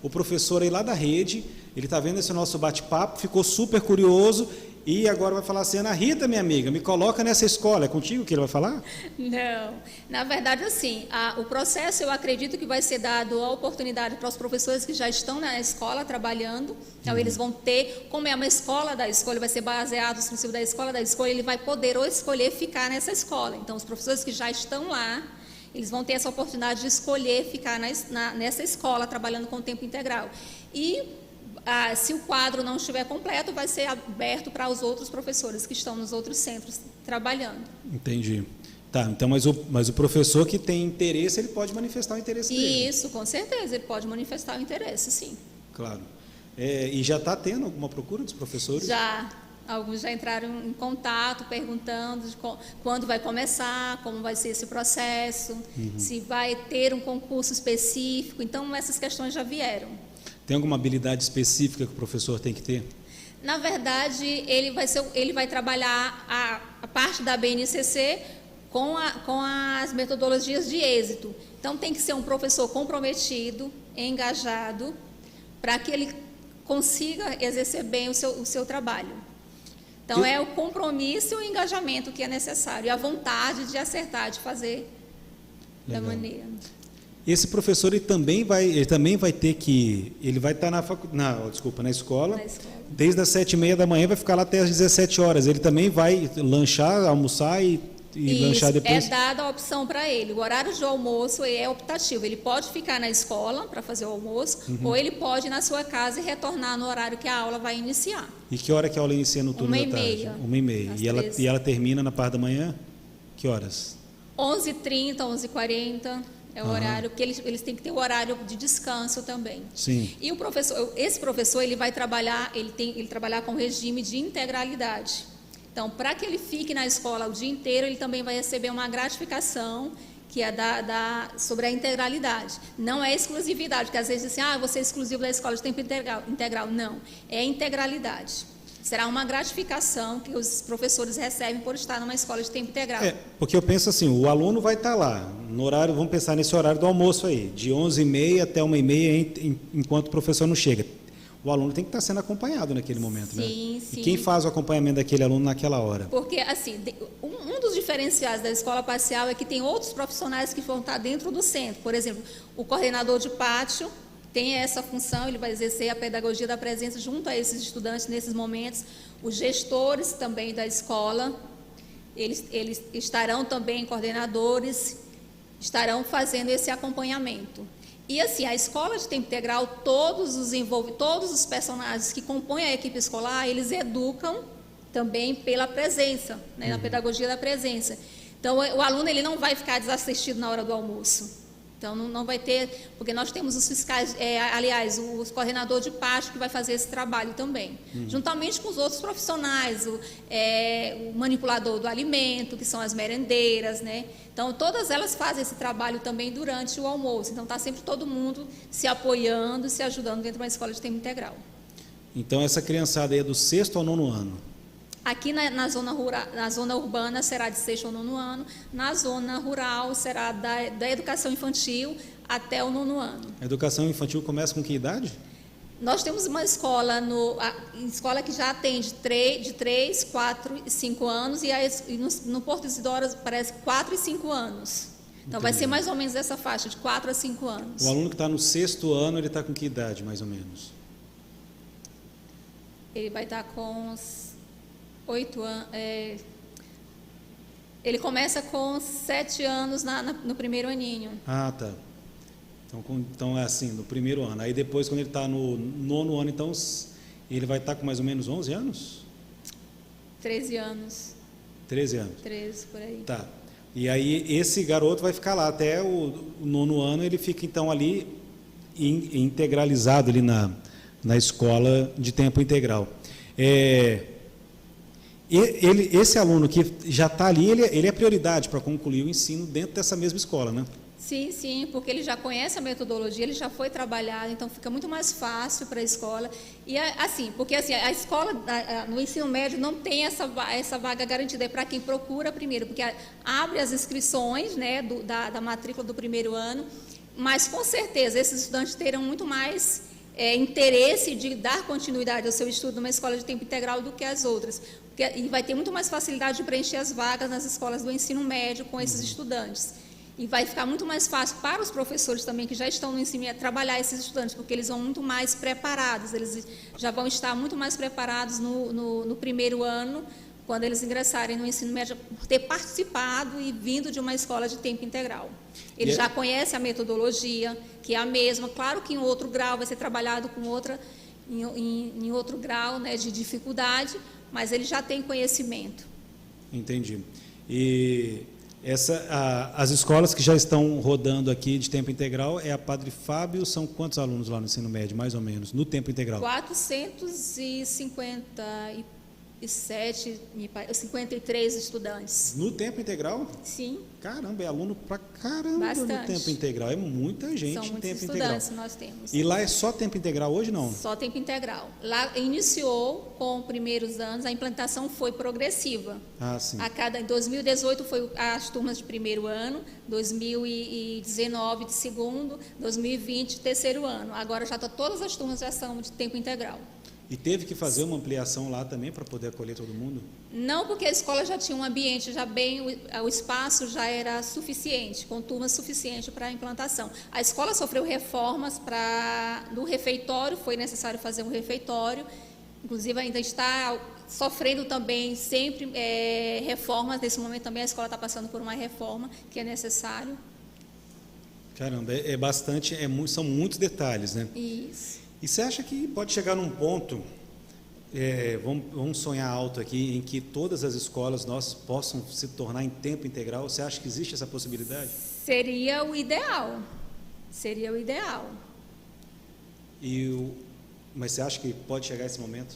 o professor aí lá da rede, ele está vendo esse nosso bate-papo, ficou super curioso e agora vai falar assim: Ana Rita, minha amiga, me coloca nessa escola. É contigo que ele vai falar? Não, na verdade assim, o processo eu acredito que vai ser dado a oportunidade para os professores que já estão na escola trabalhando. Então eles vão ter, como é uma escola da escola, vai ser baseado no princípio da escola, ele vai poder ou escolher ficar nessa escola. Então os professores que já estão lá, eles vão ter essa oportunidade de escolher ficar nessa escola trabalhando com tempo integral. E se o quadro não estiver completo, vai ser aberto para os outros professores que estão nos outros centros trabalhando. Entendi. Tá, então, mas o professor que tem interesse, ele pode manifestar o interesse dele. Isso, com certeza, ele pode manifestar o interesse, sim. Claro. E já está tendo alguma procura dos professores? Já. Alguns já entraram em contato, perguntando quando vai começar, como vai ser esse processo, se vai ter um concurso específico. Então, essas questões já vieram. Tem alguma habilidade específica que o professor tem que ter? Na verdade, ele vai trabalhar a parte da BNCC com as metodologias de êxito. Então, tem que ser um professor comprometido, engajado, para que ele consiga exercer bem o seu trabalho. Então, é o compromisso e o engajamento que é necessário, e a vontade de acertar, de fazer da maneira. Esse professor ele também vai ter que, ele vai estar na escola, desde as 7h30 da manhã, vai ficar lá até as 17 horas. Ele também vai lanchar, almoçar e lanchar depois? É dada a opção para ele. O horário de almoço é optativo. Ele pode ficar na escola para fazer o almoço, ou ele pode ir na sua casa e retornar no horário que a aula vai iniciar. E que hora que a aula inicia no turno da tarde? 1h30. E ela termina na parte da manhã? Que horas? 11h30, 11h40. É o horário, porque eles têm que ter o horário de descanso também. Sim. E esse professor, ele vai trabalhar, ele trabalhar com regime de integralidade. Então, para que ele fique na escola o dia inteiro, ele também vai receber uma gratificação que é sobre a integralidade. Não é exclusividade, porque às vezes dizem assim, você é exclusivo da escola de tempo integral. Não, é integralidade. Será uma gratificação que os professores recebem por estar numa escola de tempo integral. Porque eu penso assim, o aluno vai estar lá, no horário, vamos pensar nesse horário do almoço aí, de 11h30 até 1h30, enquanto o professor não chega. O aluno tem que estar sendo acompanhado naquele momento, né? Sim. E quem faz o acompanhamento daquele aluno naquela hora? Porque, assim, um dos diferenciais da escola parcial é que tem outros profissionais que vão estar dentro do centro. Por exemplo, o coordenador de pátio tem essa função, ele vai exercer a pedagogia da presença junto a esses estudantes nesses momentos. Os gestores também da escola, eles estarão também coordenadores, estarão fazendo esse acompanhamento. E assim, a escola de tempo integral, todos os personagens que compõem a equipe escolar, eles educam também pela presença, né, na pedagogia da presença. Então, o aluno ele não vai ficar desassistido na hora do almoço. Então, não vai ter, porque nós temos os fiscais, os coordenadores de pátio que vai fazer esse trabalho também, juntamente com os outros profissionais, o manipulador do alimento, que são as merendeiras, né? Então, todas elas fazem esse trabalho também durante o almoço. Então, está sempre todo mundo se apoiando, se ajudando dentro de uma escola de tempo integral. Então, essa criançada aí é do 6º ao 9º ano? Aqui na zona urbana será de 6º ao 9º ano, na zona rural será da educação infantil até o 9º ano. A educação infantil começa com que idade? Nós temos uma escola, escola que já atende de 3, 4 e 5 anos, e no Porto Isidoro parece 4 e 5 anos. Então, vai ser mais ou menos essa faixa, de 4 a 5 anos. O aluno que está no 6º ano, ele está com que idade, mais ou menos? Ele vai estar com uns 8 anos. Ele começa com 7 anos no primeiro aninho. Ah, tá. Então é assim, no primeiro ano. Aí depois, quando ele está no 9º ano, então ele vai estar com mais ou menos 11 anos? 13 anos. 13 anos. 13, por aí. Tá. E aí esse garoto vai ficar lá até o 9º ano, ele fica então ali integralizado ali na escola de tempo integral. Esse aluno que já está ali, ele é prioridade para concluir o ensino dentro dessa mesma escola, né? Sim, sim, porque ele já conhece a metodologia, ele já foi trabalhado, então fica muito mais fácil para a escola. E assim, porque assim, a escola no ensino médio não tem essa vaga garantida, é para quem procura primeiro, porque abre as inscrições, né, da matrícula do primeiro ano, mas com certeza esses estudantes terão muito mais interesse de dar continuidade ao seu estudo numa escola de tempo integral do que as outras. E vai ter muito mais facilidade de preencher as vagas nas escolas do ensino médio com esses estudantes. E vai ficar muito mais fácil para os professores também, que já estão no ensino, trabalhar esses estudantes, porque eles vão muito mais preparados, eles já vão estar muito mais preparados no primeiro ano, quando eles ingressarem no ensino médio, por ter participado e vindo de uma escola de tempo integral. Eles já conhecem a metodologia, que é a mesma, claro que em outro grau vai ser trabalhado com em outro grau, né, de dificuldade, mas eles já têm conhecimento. Entendi. E as escolas que já estão rodando aqui de tempo integral é a Padre Fábio, são quantos alunos lá no ensino médio, mais ou menos, no tempo integral? 53 estudantes. No tempo integral? Sim. Caramba, é aluno pra caramba. Bastante. No tempo integral. É muita gente São em muitos tempo estudantes integral. nós temos. E lá é só tempo integral hoje, não? Só tempo integral. Lá iniciou com os primeiros anos, a implantação foi progressiva. Ah, sim. Em 2018 foi as turmas de primeiro ano, 2019 de segundo, 2020 de terceiro ano. Agora todas as turmas já são de tempo integral. E teve que fazer uma ampliação lá também para poder acolher todo mundo? Não, porque a escola já tinha um ambiente o espaço já era suficiente, com turmas suficientes para a implantação. A escola sofreu reformas do refeitório, foi necessário fazer um refeitório, inclusive ainda está sofrendo também sempre reformas. Nesse momento também a escola está passando por uma reforma que é necessário. Caramba, são muitos detalhes, né? Isso. E você acha que pode chegar num ponto, vamos sonhar alto aqui, em que todas as escolas nossas possam se tornar em tempo integral? Você acha que existe essa possibilidade? Seria o ideal. Seria o ideal. Mas você acha que pode chegar esse momento?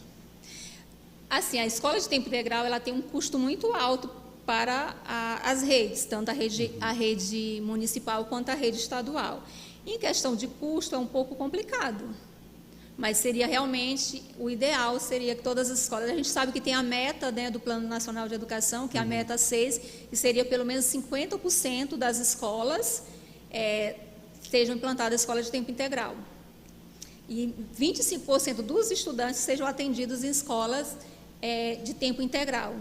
Assim, a escola de tempo integral ela tem um custo muito alto para as redes, tanto a rede municipal quanto a rede estadual. Em questão de custo é um pouco complicado. Mas seria realmente, o ideal seria que todas as escolas, a gente sabe que tem a meta, né, do Plano Nacional de Educação, que é a meta 6, que seria pelo menos 50% das escolas sejam implantadas a escola de tempo integral. E 25% dos estudantes sejam atendidos em escolas de tempo integral.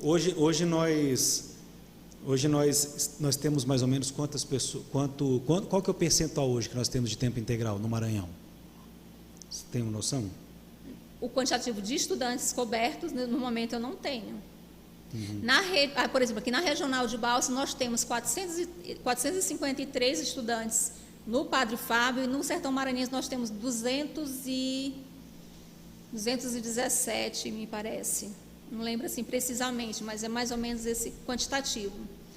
Hoje nós temos mais ou menos quantas pessoas, qual que é o percentual hoje que nós temos de tempo integral no Maranhão? Você tem uma noção? O quantitativo de estudantes cobertos, no momento, eu não tenho. Uhum. Por exemplo, aqui na Regional de Balsas, nós temos 453 estudantes no Padre Fábio, e no Sertão Maranhense nós temos 217, me parece. Não lembro assim precisamente, mas é mais ou menos esse quantitativo.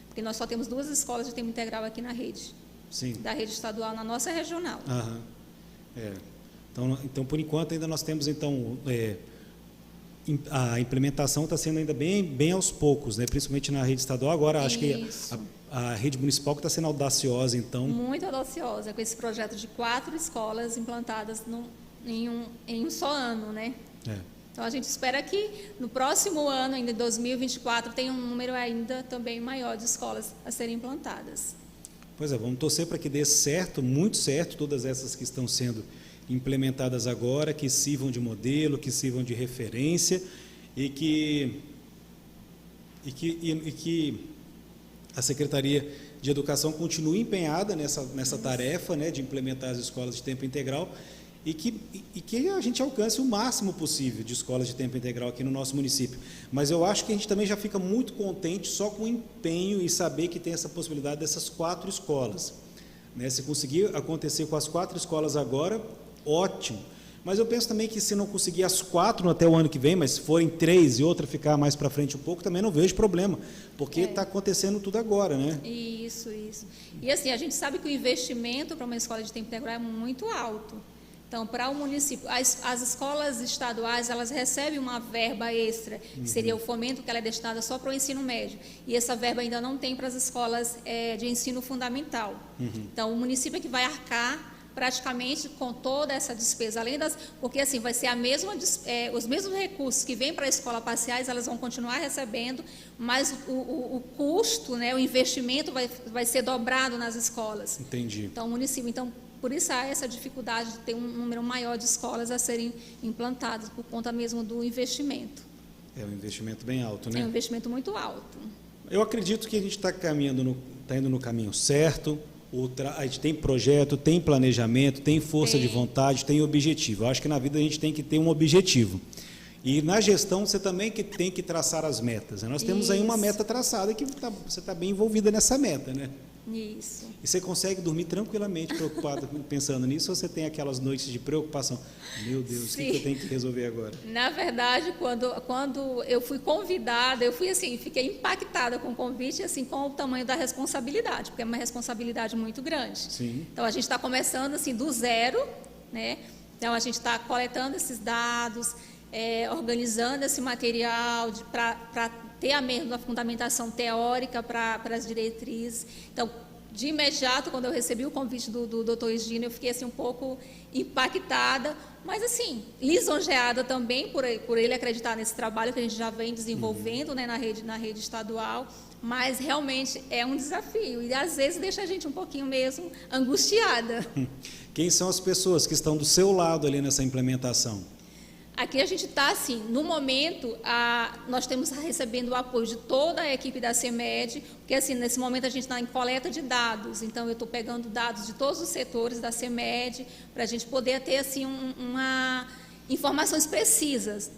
Porque nós só temos 2 escolas de tempo integral aqui na rede. Sim. Da rede estadual, na nossa regional. Aham. Então, por enquanto, ainda nós temos, a implementação está sendo ainda bem aos poucos, né? Principalmente na rede estadual. Agora, acho que a rede municipal que está sendo audaciosa, então... Muito audaciosa, com esse projeto de 4 escolas implantadas em um só ano, né? Então, a gente espera que no próximo ano, ainda em 2024, tenha um número ainda também maior de escolas a serem implantadas. Pois é, vamos torcer para que dê certo, muito certo, todas essas que estão sendo implementadas agora, que sirvam de modelo, que sirvam de referência e que a Secretaria de Educação continue empenhada nessa tarefa, né, de implementar as escolas de tempo integral e que a gente alcance o máximo possível de escolas de tempo integral aqui no nosso município. Mas eu acho que a gente também já fica muito contente só com o empenho e saber que tem essa possibilidade dessas 4 escolas. Né? Se conseguir acontecer com as 4 escolas agora, ótimo. Mas eu penso também que se não conseguir as 4 até o ano que vem, mas se forem 3 e outra ficar mais para frente um pouco, também não vejo problema, porque está acontecendo tudo agora, né? Isso. E assim, a gente sabe que o investimento para uma escola de tempo integral é muito alto. Então, para o município, as escolas estaduais, elas recebem uma verba extra, que seria o fomento, que ela é destinada só para o ensino médio. E essa verba ainda não tem para as escolas de ensino fundamental. Então, o município é que vai arcar praticamente com toda essa despesa, além porque assim vai ser os mesmos recursos que vêm para a escola parciais, elas vão continuar recebendo, mas o custo, né, o investimento vai ser dobrado nas escolas. Entendi. Então, o município, por isso há essa dificuldade de ter um número maior de escolas a serem implantadas, por conta mesmo do investimento. É um investimento bem alto, né? É um investimento muito alto. Eu acredito que a gente está indo no caminho certo. A gente tem projeto, tem planejamento, tem força de vontade, tem objetivo. Eu acho que na vida a gente tem que ter um objetivo. E na gestão você também tem que traçar as metas. Nós temos aí uma meta traçada que você está bem envolvida nessa meta, né? Isso. E você consegue dormir tranquilamente preocupado pensando nisso, ou você tem aquelas noites de preocupação? Meu Deus, o que eu tenho que resolver agora? Na verdade, quando eu fui convidada, eu fui assim, fiquei impactada com o convite, assim, com o tamanho da responsabilidade, porque é uma responsabilidade muito grande. Sim. Então, a gente está começando assim do zero, né? Então, a gente está coletando esses dados, organizando esse material para ter a mesma fundamentação teórica para as diretrizes. Então, de imediato, quando eu recebi o convite do Dr. Egino, eu fiquei assim, um pouco impactada, mas assim, lisonjeada também por ele acreditar nesse trabalho que a gente já vem desenvolvendo, né, na rede estadual, mas realmente é um desafio e às vezes deixa a gente um pouquinho mesmo angustiada. Quem são as pessoas que estão do seu lado ali nessa implementação? Aqui a gente está, assim, no momento, nós estamos recebendo o apoio de toda a equipe da CEMED, porque, assim, nesse momento a gente está em coleta de dados, então eu estou pegando dados de todos os setores da CEMED, para a gente poder ter, assim, informações precisas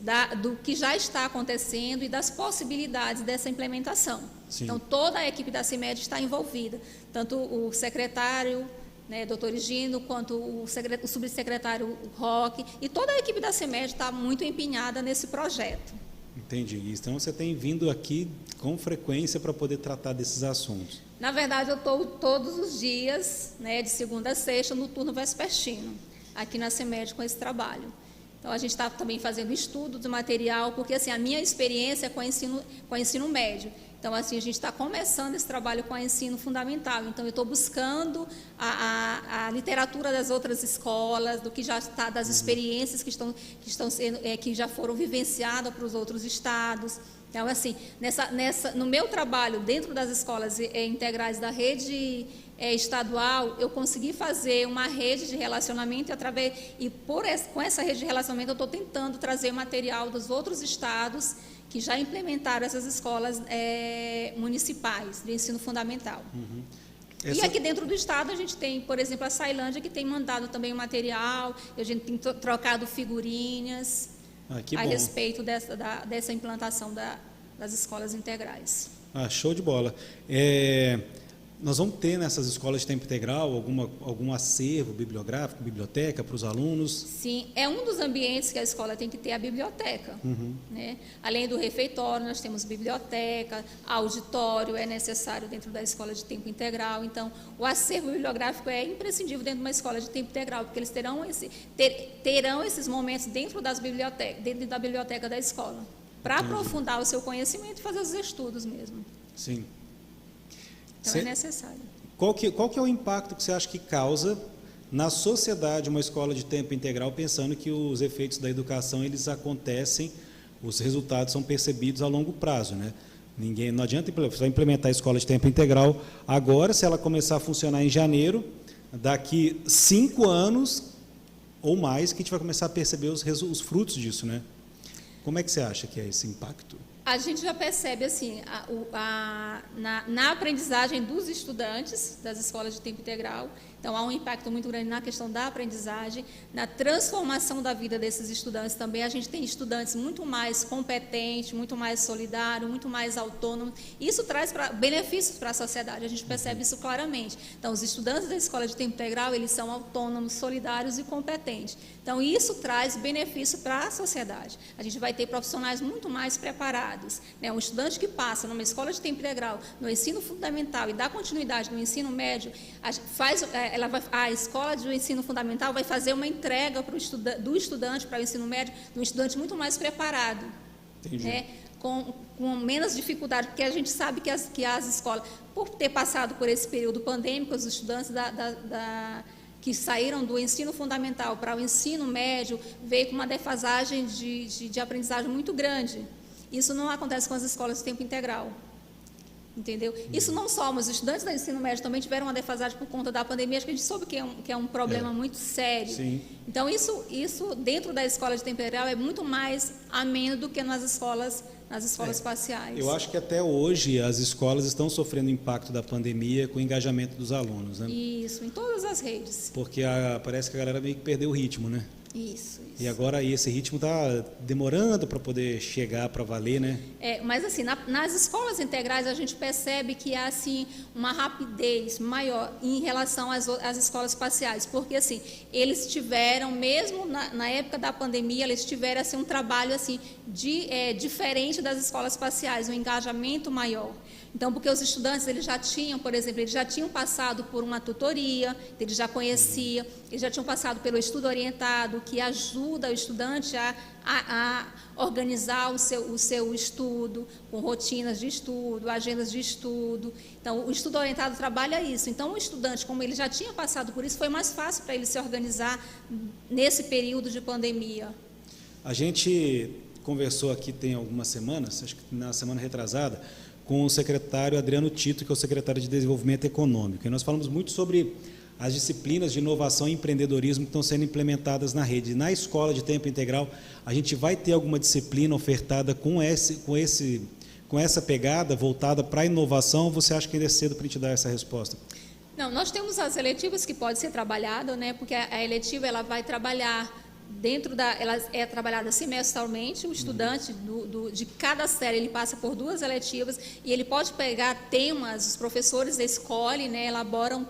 do que já está acontecendo e das possibilidades dessa implementação. Sim. Então, toda a equipe da CEMED está envolvida, tanto o secretário, né, doutor Egino, quanto o subsecretário Roque, e toda a equipe da CEMED está muito empenhada nesse projeto. Entendi. Então, você tem vindo aqui com frequência para poder tratar desses assuntos. Na verdade, eu estou todos os dias, né, de segunda a sexta, no turno vespertino, aqui na CEMED com esse trabalho. Então, a gente está também fazendo estudo do material, porque assim, a minha experiência é com ensino médio. Então, assim, a gente está começando esse trabalho com o ensino fundamental. Então, eu estou buscando a literatura das outras escolas, do que já está, das experiências que estão sendo, que já foram vivenciadas para os outros estados. Então, assim, no meu trabalho dentro das escolas integrais da rede estadual, eu consegui fazer uma rede de relacionamento com essa rede de relacionamento eu estou tentando trazer material dos outros estados que já implementaram essas escolas municipais de ensino fundamental. E aqui dentro do estado a gente tem, por exemplo, a Sailândia, que tem mandado também o material, a gente tem trocado figurinhas a respeito dessa implantação das escolas integrais. Show de bola. Nós vamos ter nessas escolas de tempo integral algum acervo bibliográfico, biblioteca para os alunos? Sim, é um dos ambientes que a escola tem que ter a biblioteca. Né? Além do refeitório, nós temos biblioteca, auditório é necessário dentro da escola de tempo integral. Então, o acervo bibliográfico é imprescindível dentro de uma escola de tempo integral, porque eles terão esses momentos dentro da biblioteca da escola, para aprofundar o seu conhecimento e fazer os estudos mesmo. Sim. Então, é necessário. Qual que é o impacto que você acha que causa na sociedade uma escola de tempo integral, pensando que os efeitos da educação eles acontecem, os resultados são percebidos a longo prazo, né? Não adianta implementar a escola de tempo integral agora, se ela começar a funcionar em janeiro, daqui 5 anos ou mais que a gente vai começar a perceber os frutos disso, né? Como é que você acha que é esse impacto? A gente já percebe assim, na aprendizagem dos estudantes das escolas de tempo integral, então há um impacto muito grande na questão da aprendizagem, na transformação da vida desses estudantes também. A gente tem estudantes muito mais competentes, muito mais solidários, muito mais autônomos. Isso traz benefícios para a sociedade, a gente percebe isso claramente. Então, os estudantes da escola de tempo integral, eles são autônomos, solidários e competentes. Então, isso traz benefício para a sociedade. A gente vai ter profissionais muito mais preparados, né? Um estudante que passa numa escola de tempo integral, no ensino fundamental e dá continuidade no ensino médio, a escola de ensino fundamental vai fazer uma entrega do estudante para o ensino médio, de um estudante muito mais preparado, né? Com menos dificuldade, porque a gente sabe que as escolas, por ter passado por esse período pandêmico, os estudantes que saíram do ensino fundamental para o ensino médio, veio com uma defasagem de aprendizagem muito grande. Isso não acontece com as escolas de tempo integral. Entendeu? Isso não só, mas os estudantes do ensino médio também tiveram uma defasagem por conta da pandemia, acho que a gente soube que é um problema muito sério. Sim. Então, isso dentro da escola de tempo integral é muito mais ameno do que nas escolas parciais. Eu acho que até hoje as escolas estão sofrendo impacto da pandemia com o engajamento dos alunos, né? Isso, em todas as redes. Porque parece que a galera meio que perdeu o ritmo, né? Isso. E agora esse ritmo está demorando para poder chegar para valer, né? Mas assim, nas escolas integrais a gente percebe que há assim uma rapidez maior em relação às escolas parciais, porque assim, eles tiveram, mesmo na época da pandemia, eles tiveram assim um trabalho assim diferente das escolas parciais, um engajamento maior. Então, porque os estudantes, eles já tinham, por exemplo, eles já tinham passado por uma tutoria, eles já conheciam, eles já tinham passado pelo estudo orientado, que ajuda o estudante a organizar o seu estudo, com rotinas de estudo, agendas de estudo. Então, o estudo orientado trabalha isso. Então, o estudante, como ele já tinha passado por isso, foi mais fácil para ele se organizar nesse período de pandemia. A gente conversou aqui tem algumas semanas, acho que na semana retrasada, com o secretário Adriano Tito, que é o secretário de Desenvolvimento Econômico. E nós falamos muito sobre as disciplinas de inovação e empreendedorismo que estão sendo implementadas na rede. Na escola de tempo integral, a gente vai ter alguma disciplina ofertada com essa pegada voltada para a inovação? Você acha que ainda é cedo para a gente dar essa resposta? Não, nós temos as eletivas que podem ser trabalhadas, né? Porque a eletiva ela vai trabalhar ela é trabalhada semestralmente. O estudante de cada série ele passa por 2 eletivas e ele pode pegar temas, os professores escolhem, né, elaboram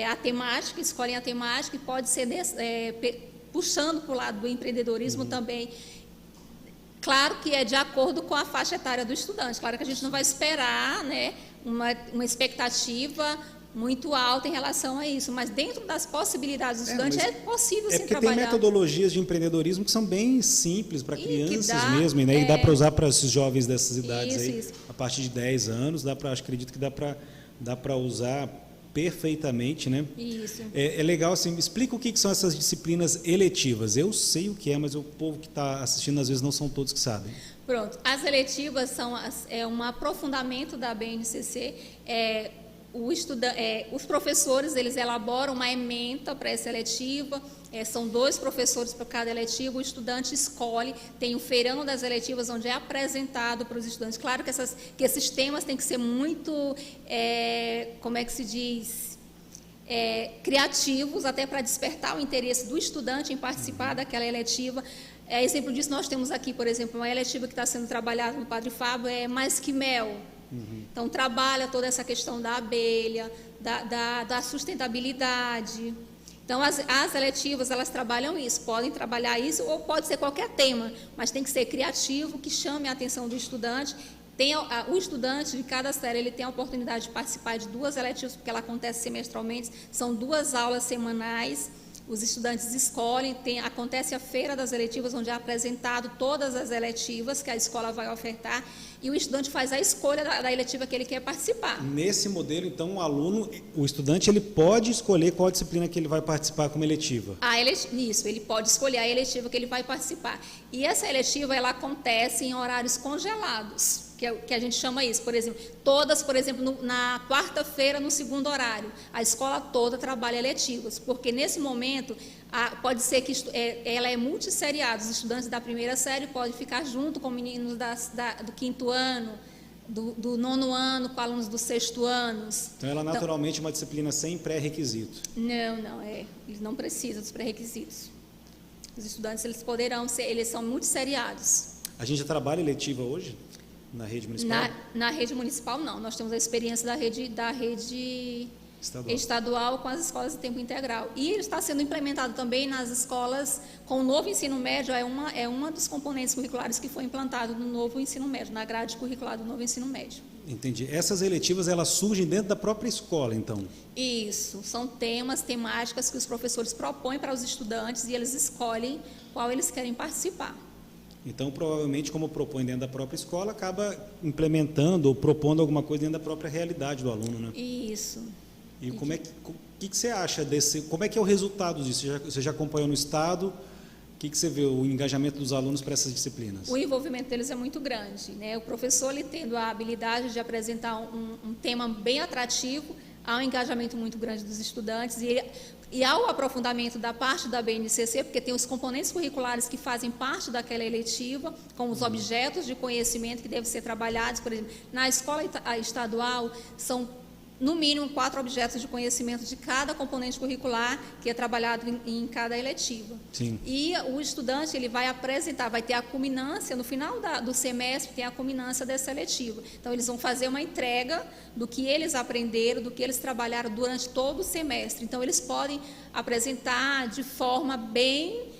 a temática, escolhem a temática e pode ser puxando para o lado do empreendedorismo também. Claro que é de acordo com a faixa etária do estudante. Claro que a gente não vai esperar, né, uma expectativa muito alta em relação a isso, mas dentro das possibilidades do estudante é possível sim trabalhar. Tem metodologias de empreendedorismo que são bem simples para crianças mesmo, né? E dá para usar para esses jovens dessas idades a partir de 10 anos, acredito que dá para usar perfeitamente, né? Isso. É legal assim, explica o que são essas disciplinas eletivas. Eu sei o que é, mas o povo que está assistindo às vezes não são todos que sabem. Pronto, as eletivas são um aprofundamento da BNCC. Os professores eles elaboram uma ementa para essa eletiva, são 2 professores para cada eletiva, o estudante escolhe, tem o feirão das eletivas onde é apresentado para os estudantes. Claro que esses temas têm que ser muito, como é que se diz, criativos, até para despertar o interesse do estudante em participar daquela eletiva. Exemplo disso, nós temos aqui, por exemplo, uma eletiva que está sendo trabalhada no Padre Fábio, Mais que Mel. Então, trabalha toda essa questão da abelha, da sustentabilidade. Então, as eletivas, elas trabalham isso, podem trabalhar isso ou pode ser qualquer tema, mas tem que ser criativo, que chame a atenção do estudante. O estudante de cada série ele tem a oportunidade de participar de 2 eletivas, porque ela acontece semestralmente, são 2 aulas semanais. Os estudantes escolhem, acontece a feira das eletivas, onde é apresentado todas as eletivas que a escola vai ofertar, e o estudante faz a escolha da eletiva que ele quer participar. Nesse modelo, então, o estudante ele pode escolher qual disciplina que ele vai participar como eletiva? Isso, ele pode escolher a eletiva que ele vai participar. E essa eletiva, ela acontece em horários congelados. que a gente chama isso, por exemplo, todas, por exemplo, na quarta-feira, no segundo horário, a escola toda trabalha eletivas, porque nesse momento pode ser que ela é multisseriada, os estudantes da primeira série podem ficar junto com meninos do quinto ano, do nono ano, com alunos do sexto ano. Então ela naturalmente é uma disciplina sem pré-requisito. Não, eles não precisam dos pré-requisitos. Os estudantes, eles são multisseriados. A gente já trabalha eletiva hoje? Na rede municipal? Na rede municipal, não. Nós temos a experiência da rede estadual com as escolas de tempo integral. E ele está sendo implementado também nas escolas com o novo ensino médio, é uma dos componentes curriculares que foi implantado no novo ensino médio, na grade curricular do novo ensino médio. Entendi. Essas eletivas, elas surgem dentro da própria escola, então? Isso. São temáticas que os professores propõem para os estudantes e eles escolhem qual eles querem participar. Então, provavelmente, como propõe dentro da própria escola, acaba implementando ou propondo alguma coisa dentro da própria realidade do aluno, né? Isso. E o que você acha desse... Como é que é o resultado disso? Você já acompanhou no Estado? O que você vê, o engajamento dos alunos para essas disciplinas? O envolvimento deles é muito grande, né? O professor, ele tendo a habilidade de apresentar um tema bem atrativo, há um engajamento muito grande dos estudantes e há o aprofundamento da parte da BNCC, porque tem os componentes curriculares que fazem parte daquela eletiva, com os objetos de conhecimento que devem ser trabalhados. Por exemplo, na escola estadual, são no mínimo 4 objetos de conhecimento de cada componente curricular que é trabalhado em cada eletiva. Sim. E o estudante, ele vai apresentar, vai ter a culminância, no final do semestre, tem a culminância dessa eletiva. Então, eles vão fazer uma entrega do que eles aprenderam, do que eles trabalharam durante todo o semestre. Então, eles podem apresentar de forma bem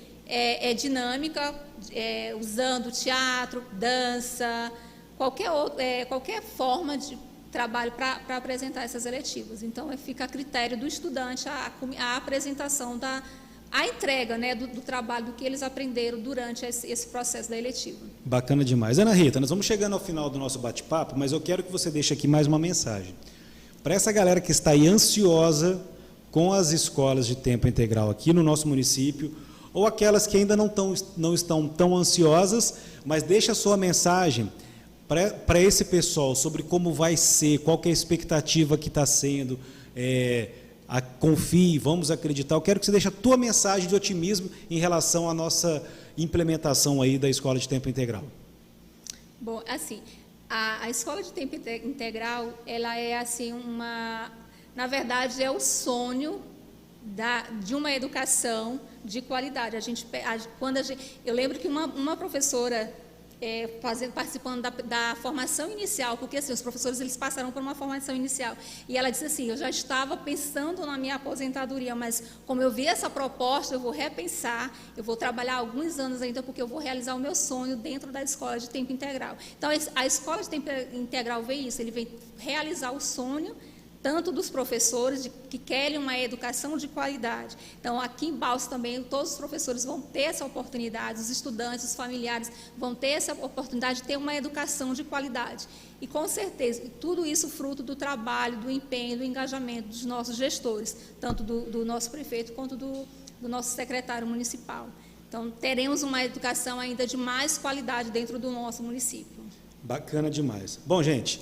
dinâmica, usando teatro, dança, qualquer forma de trabalho para apresentar essas eletivas. Então, fica a critério do estudante a apresentação, a entrega, né, do trabalho, do que eles aprenderam durante esse processo da eletiva. Bacana demais. Ana Rita, nós vamos chegando ao final do nosso bate-papo, mas eu quero que você deixe aqui mais uma mensagem. Para essa galera que está aí ansiosa com as escolas de tempo integral aqui no nosso município, ou aquelas que ainda não estão tão ansiosas, mas deixa a sua mensagem para esse pessoal sobre como vai ser, qual que é a expectativa que está sendo, confie, vamos acreditar. Eu quero que você deixe a tua mensagem de otimismo em relação à nossa implementação aí da escola de tempo integral. Bom, assim, a escola de tempo integral, ela é assim na verdade, é o sonho de uma educação de qualidade. Eu lembro que uma professora participando da formação inicial, porque assim, os professores eles passaram por uma formação inicial, e ela disse assim: eu já estava pensando na minha aposentadoria, mas como eu vi essa proposta, eu vou repensar, eu vou trabalhar alguns anos ainda, porque eu vou realizar o meu sonho dentro da escola de tempo integral. Então, a escola de tempo integral vem isso, ele vem realizar o sonho tanto dos professores que querem uma educação de qualidade. Então, aqui em Balsas também, todos os professores vão ter essa oportunidade, os estudantes, os familiares vão ter essa oportunidade de ter uma educação de qualidade. E, com certeza, tudo isso fruto do trabalho, do empenho, do engajamento dos nossos gestores, tanto do nosso prefeito quanto do nosso secretário municipal. Então, teremos uma educação ainda de mais qualidade dentro do nosso município. Bacana demais. Bom, gente,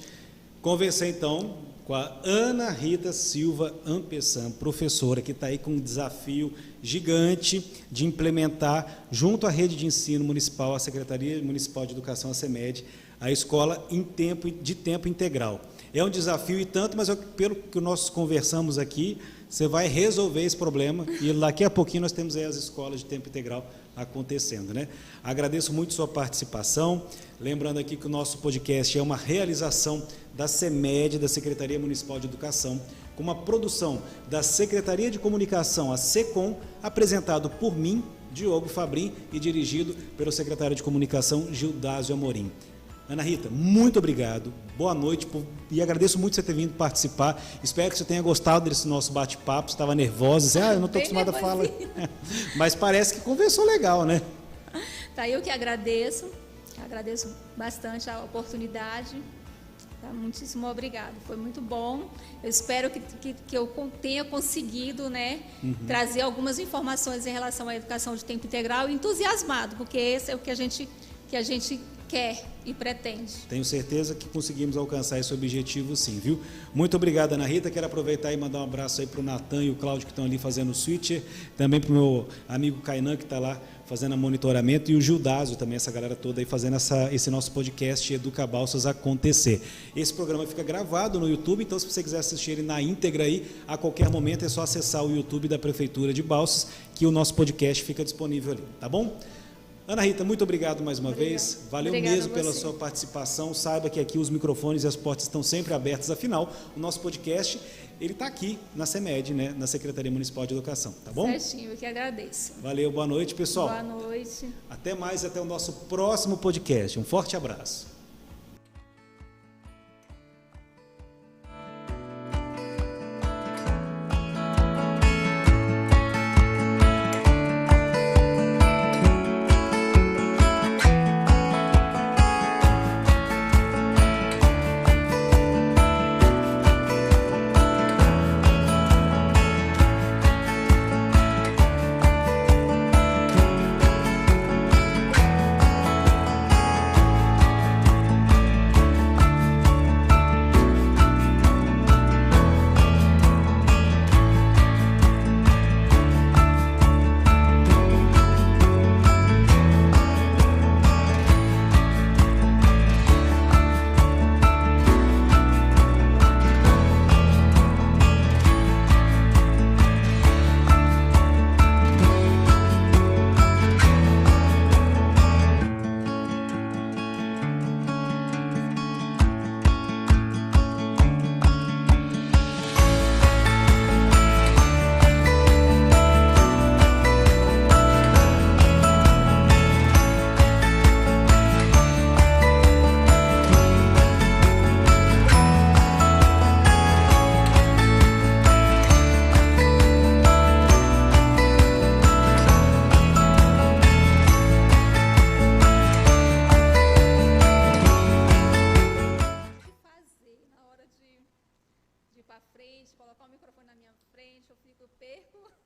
conversei então com a Ana Rita Silva Ampessan, professora, que está aí com um desafio gigante de implementar, junto à rede de ensino municipal, a Secretaria Municipal de Educação, a SEMED, a escola de tempo integral. É um desafio e tanto, mas pelo que nós conversamos aqui, você vai resolver esse problema e daqui a pouquinho nós temos aí as escolas de tempo integral acontecendo, né? Agradeço muito sua participação, lembrando aqui que o nosso podcast é uma realização da SEMED, da Secretaria Municipal de Educação, com uma produção da Secretaria de Comunicação, a SECOM, apresentado por mim, Diogo Fabrim, e dirigido pelo secretário de Comunicação, Gildásio Amorim. Ana Rita, muito obrigado, boa noite e agradeço muito você ter vindo participar. Espero que você tenha gostado desse nosso bate-papo. Você estava nervosa, eu não estou acostumada a falar, mas parece que conversou legal, né? Tá, eu que agradeço bastante a oportunidade. Tá, muitíssimo obrigado, foi muito bom. Eu espero que eu tenha conseguido, né, trazer algumas informações em relação à educação de tempo integral, entusiasmado, porque esse é o que a gente que a gente quer e pretende. Tenho certeza que conseguimos alcançar esse objetivo sim, viu? Muito obrigado, Ana Rita. Quero aproveitar e mandar um abraço aí para o Natan e o Cláudio que estão ali fazendo o switcher, também para o meu amigo Kainan que está lá fazendo a monitoramento e o Gildásio também, essa galera toda aí fazendo esse nosso podcast Educa Balsas acontecer. Esse programa fica gravado no YouTube, então se você quiser assistir ele na íntegra aí, a qualquer momento é só acessar o YouTube da Prefeitura de Balsas, que o nosso podcast fica disponível ali, tá bom? Ana Rita, muito obrigado mais uma vez. Valeu mesmo pela sua participação. Saiba que aqui os microfones e as portas estão sempre abertas. Afinal, o nosso podcast, ele está aqui na CEMED, né, na Secretaria Municipal de Educação, tá bom? Certinho, eu que agradeço. Valeu, boa noite, pessoal. Boa noite. Até mais, até o nosso próximo podcast. Um forte abraço. Colocar o microfone na minha frente, eu perco.